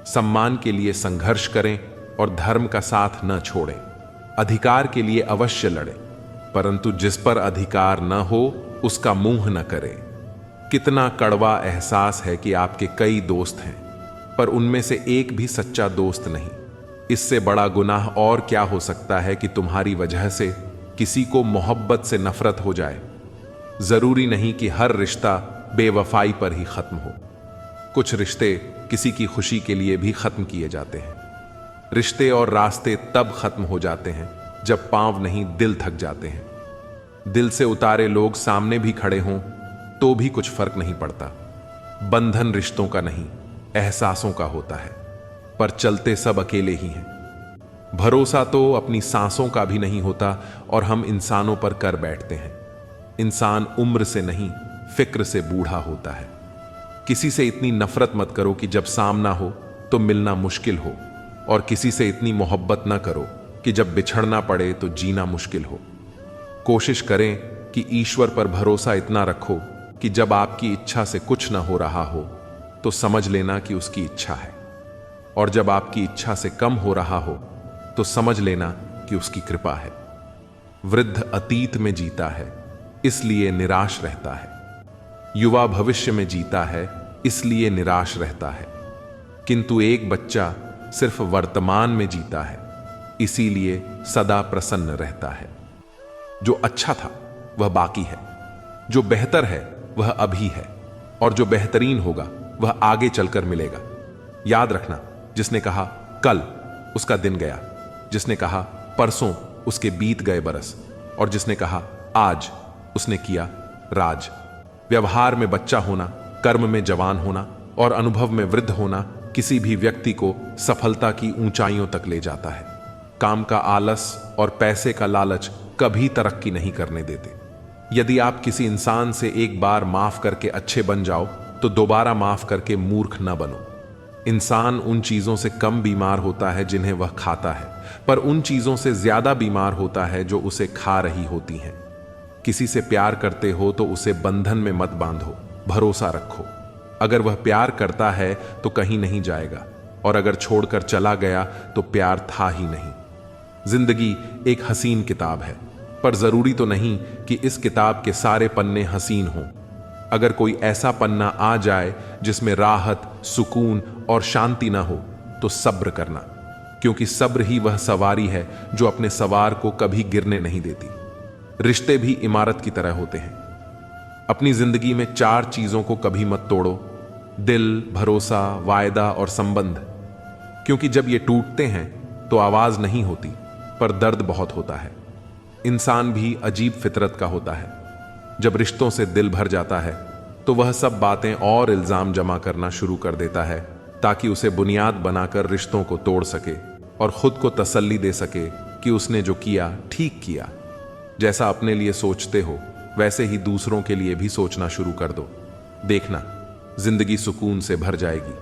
सम्मान के लिए संघर्ष करें और धर्म का साथ न छोड़ें। अधिकार के लिए अवश्य लड़ें, परंतु जिस पर अधिकार न हो उसका मुंह न करें। कितना कड़वा एहसास है कि आपके कई दोस्त हैं, पर उनमें से एक भी सच्चा दोस्त नहीं। इससे बड़ा गुनाह और क्या हो सकता है कि तुम्हारी वजह से किसी को मोहब्बत से नफरत हो जाए। जरूरी नहीं कि हर रिश्ता बेवफाई पर ही खत्म हो। कुछ रिश्ते किसी की खुशी के लिए भी खत्म किए जाते हैं। रिश्ते और रास्ते तब खत्म हो जाते हैं जब पांव नहीं दिल थक जाते हैं। दिल से उतारे लोग सामने भी खड़े हों तो भी कुछ फर्क नहीं पड़ता। बंधन रिश्तों का नहीं, एहसासों का होता है, पर चलते सब अकेले ही हैं। भरोसा तो अपनी सांसों का भी नहीं होता और हम इंसानों पर कर बैठते हैं। इंसान उम्र से नहीं, फिक्र से बूढ़ा होता है। किसी से इतनी नफरत मत करो कि जब सामना हो तो मिलना मुश्किल हो, और किसी से इतनी मोहब्बत न करो कि जब बिछड़ना पड़े तो जीना मुश्किल हो। कोशिश करें कि ईश्वर पर भरोसा इतना रखो कि जब आपकी इच्छा से कुछ न हो रहा हो तो समझ लेना कि उसकी इच्छा है, और जब आपकी इच्छा से कम हो रहा हो तो समझ लेना कि उसकी कृपा है। वृद्ध अतीत में जीता है इसलिए निराश रहता है, युवा भविष्य में जीता है इसलिए निराश रहता है, किंतु एक बच्चा सिर्फ वर्तमान में जीता है इसीलिए सदा प्रसन्न रहता है। जो अच्छा था वह बाकी है, जो बेहतर है वह अभी है, और जो बेहतरीन होगा वह आगे चलकर मिलेगा। याद रखना, जिसने कहा कल उसका दिन गया, जिसने कहा परसों उसके बीत गए बरस, और जिसने कहा आज उसने किया राज। व्यवहार में बच्चा होना, कर्म में जवान होना और अनुभव में वृद्ध होना किसी भी व्यक्ति को सफलता की ऊंचाइयों तक ले जाता है। काम का आलस और पैसे का लालच कभी तरक्की नहीं करने देते। यदि आप किसी इंसान से एक बार माफ करके अच्छे बन जाओ तो दोबारा माफ करके मूर्ख न बनो। इंसान उन चीजों से कम बीमार होता है जिन्हें वह खाता है, पर उन चीजों से ज्यादा बीमार होता है जो उसे खा रही होती हैं। किसी से प्यार करते हो तो उसे बंधन में मत बांधो, भरोसा रखो। अगर वह प्यार करता है तो कहीं नहीं जाएगा, और अगर छोड़कर चला गया तो प्यार था ही नहीं। जिंदगी एक हसीन किताब है, पर जरूरी तो नहीं कि इस किताब के सारे पन्ने हसीन हों। अगर कोई ऐसा पन्ना आ जाए जिसमें राहत, सुकून और शांति ना हो तो सब्र करना, क्योंकि सब्र ही वह सवारी है जो अपने सवार को कभी गिरने नहीं देती। रिश्ते भी इमारत की तरह होते हैं। अपनी जिंदगी में 4 चीजों को कभी मत तोड़ो: दिल, भरोसा, वायदा और संबंध। क्योंकि जब ये टूटते हैं तो आवाज नहीं होती, पर दर्द बहुत होता है। इंसान भी अजीब फितरत का होता है। जब रिश्तों से दिल भर जाता है तो वह सब बातें और इल्जाम जमा करना शुरू कर देता है ताकि उसे बुनियाद बनाकर रिश्तों को तोड़ सके और खुद को तसल्ली दे सके कि उसने जो किया ठीक किया। जैसा अपने लिए सोचते हो वैसे ही दूसरों के लिए भी सोचना शुरू कर दो। देखना, जिंदगी सुकून से भर जाएगी।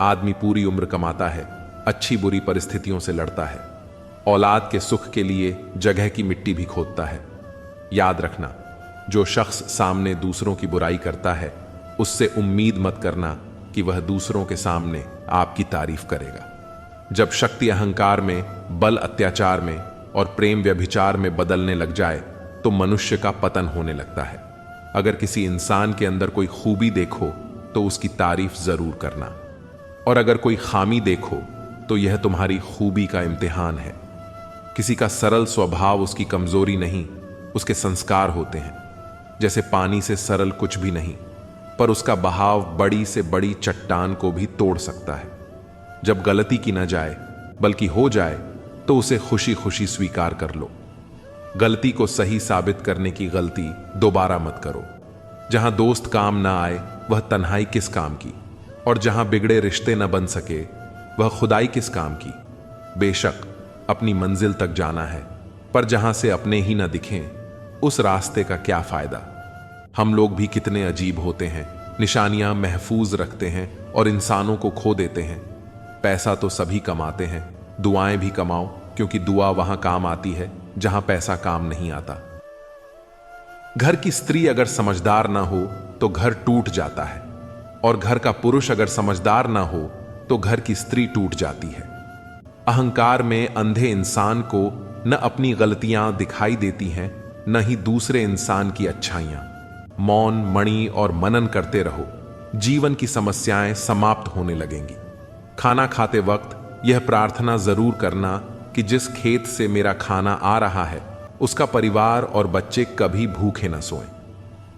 आदमी पूरी उम्र कमाता है, अच्छी बुरी परिस्थितियों से लड़ता है, औलाद के सुख के लिए जगह की मिट्टी भी खोदता है। याद रखना, जो शख्स सामने दूसरों की बुराई करता है उससे उम्मीद मत करना कि वह दूसरों के सामने आपकी तारीफ करेगा। जब शक्ति अहंकार में, बल अत्याचार में और प्रेम व्यभिचार में बदलने लग जाए तो मनुष्य का पतन होने लगता है। अगर किसी इंसान के अंदर कोई खूबी देखो तो उसकी तारीफ जरूर करना, और अगर कोई खामी देखो तो यह तुम्हारी खूबी का इम्तिहान है। किसी का सरल स्वभाव उसकी कमजोरी नहीं, उसके संस्कार होते हैं। जैसे पानी से सरल कुछ भी नहीं, पर उसका बहाव बड़ी से बड़ी चट्टान को भी तोड़ सकता है। जब गलती की न जाए बल्कि हो जाए तो उसे खुशी खुशी स्वीकार कर लो। गलती को सही साबित करने की गलती दोबारा मत करो। जहां दोस्त काम ना आए वह तन्हाई किस काम की, और जहां बिगड़े रिश्ते न बन सके वह खुदाई किस काम की। बेशक अपनी मंजिल तक जाना है, पर जहां से अपने ही न दिखें उस रास्ते का क्या फायदा। हम लोग भी कितने अजीब होते हैं, निशानियां महफूज रखते हैं और इंसानों को खो देते हैं। पैसा तो सभी कमाते हैं, दुआएं भी कमाओ, क्योंकि दुआ वहां काम आती है जहां पैसा काम नहीं आता। घर की स्त्री अगर समझदार ना हो तो घर टूट जाता है, और घर का पुरुष अगर समझदार ना हो तो घर की स्त्री टूट जाती है। अहंकार में अंधे इंसान को न अपनी गलतियां दिखाई देती हैं, न ही दूसरे इंसान की अच्छाइयां। मौन, मणि और मनन करते रहो, जीवन की समस्याएं समाप्त होने लगेंगी। खाना खाते वक्त यह प्रार्थना जरूर करना कि जिस खेत से मेरा खाना आ रहा है उसका परिवार और बच्चे कभी भूखे न सोएं।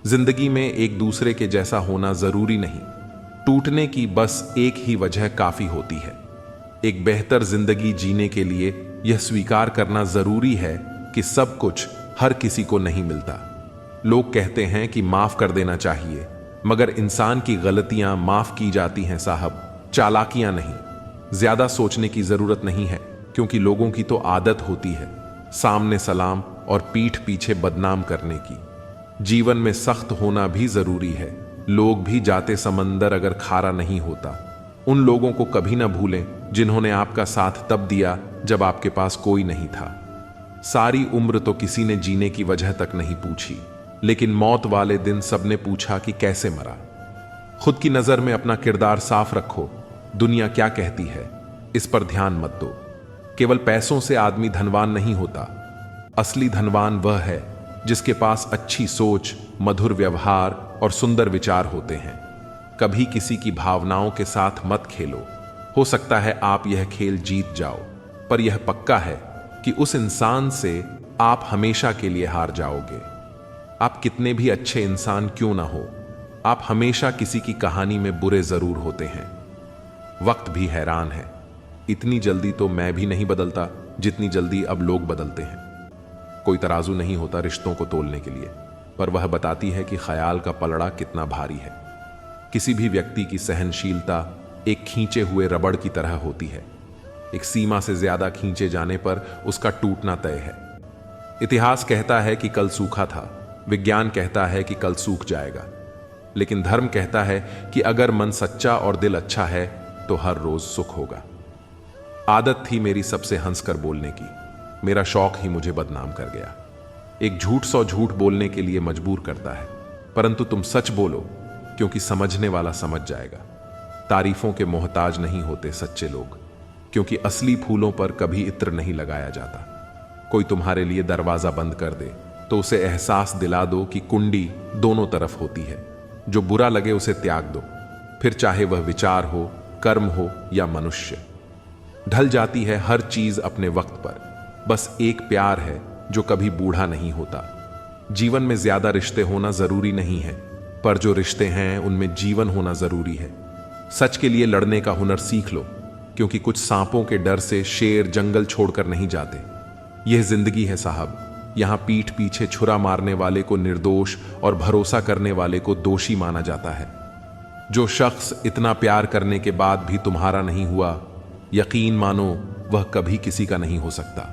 जिंदगी में एक दूसरे के जैसा होना जरूरी नहीं, टूटने की बस एक ही वजह काफी होती है। एक बेहतर जिंदगी जीने के लिए यह स्वीकार करना जरूरी है कि सब कुछ हर किसी को नहीं मिलता। लोग कहते हैं कि माफ कर देना चाहिए, मगर इंसान की गलतियां माफ की जाती हैं साहब, चालाकियां नहीं। ज्यादा सोचने की जरूरत नहीं है, क्योंकि लोगों की तो आदत होती है सामने सलाम और पीठ पीछे बदनाम करने की। जीवन में सख्त होना भी जरूरी है, लोग भी जाते समंदर अगर खारा नहीं होता। उन लोगों को कभी ना भूलें जिन्होंने आपका साथ तब दिया जब आपके पास कोई नहीं था। सारी उम्र तो किसी ने जीने की वजह तक नहीं पूछी, लेकिन मौत वाले दिन सबने पूछा कि कैसे मरा। खुद की नजर में अपना किरदार साफ रखो। दुनिया क्या कहती है इस पर ध्यान मत दो। केवल पैसों से आदमी धनवान नहीं होता। असली धनवान वह है जिसके पास अच्छी सोच, मधुर व्यवहार और सुंदर विचार होते हैं। कभी किसी की भावनाओं के साथ मत खेलो। हो सकता है आप यह खेल जीत जाओ, पर यह पक्का है कि उस इंसान से आप हमेशा के लिए हार जाओगे। आप कितने भी अच्छे इंसान क्यों ना हो, आप हमेशा किसी की कहानी में बुरे जरूर होते हैं। वक्त भी हैरान है। इतनी जल्दी तो मैं भी नहीं बदलता जितनी जल्दी अब लोग बदलते हैं। कोई तराजू नहीं होता रिश्तों को तोलने के लिए, पर वह बताती है कि ख्याल का पलड़ा कितना भारी है। किसी भी व्यक्ति की सहनशीलता एक खींचे हुए रबड़ की तरह होती है। एक सीमा से ज्यादा खींचे जाने पर उसका टूटना तय है। इतिहास कहता है कि कल सूखा था, विज्ञान कहता है कि कल सूख जाएगा, लेकिन धर्म कहता है कि अगर मन सच्चा और दिल अच्छा है तो हर रोज सुख होगा। आदत थी मेरी सबसे हंसकर बोलने की, मेरा शौक ही मुझे बदनाम कर गया। एक झूठ 100 झूठ बोलने के लिए मजबूर करता है, परंतु तुम सच बोलो क्योंकि समझने वाला समझ जाएगा। तारीफों के मोहताज नहीं होते सच्चे लोग, क्योंकि असली फूलों पर कभी इत्र नहीं लगाया जाता। कोई तुम्हारे लिए दरवाजा बंद कर दे तो उसे एहसास दिला दो कि कुंडी दोनों तरफ होती है। जो बुरा लगे उसे त्याग दो, फिर चाहे वह विचार हो, कर्म हो या मनुष्य। ढल जाती है हर चीज अपने वक्त पर। बस एक प्यार है जो कभी बूढ़ा नहीं होता। जीवन में ज्यादा रिश्ते होना जरूरी नहीं है, पर जो रिश्ते हैं उनमें जीवन होना जरूरी है। सच के लिए लड़ने का हुनर सीख लो, क्योंकि कुछ सांपों के डर से शेर जंगल छोड़कर नहीं जाते। यह जिंदगी है साहब, यहां पीठ पीछे छुरा मारने वाले को निर्दोष और भरोसा करने वाले को दोषी माना जाता है। जो शख्स इतना प्यार करने के बाद भी तुम्हारा नहीं हुआ, यकीन मानो वह कभी किसी का नहीं हो सकता।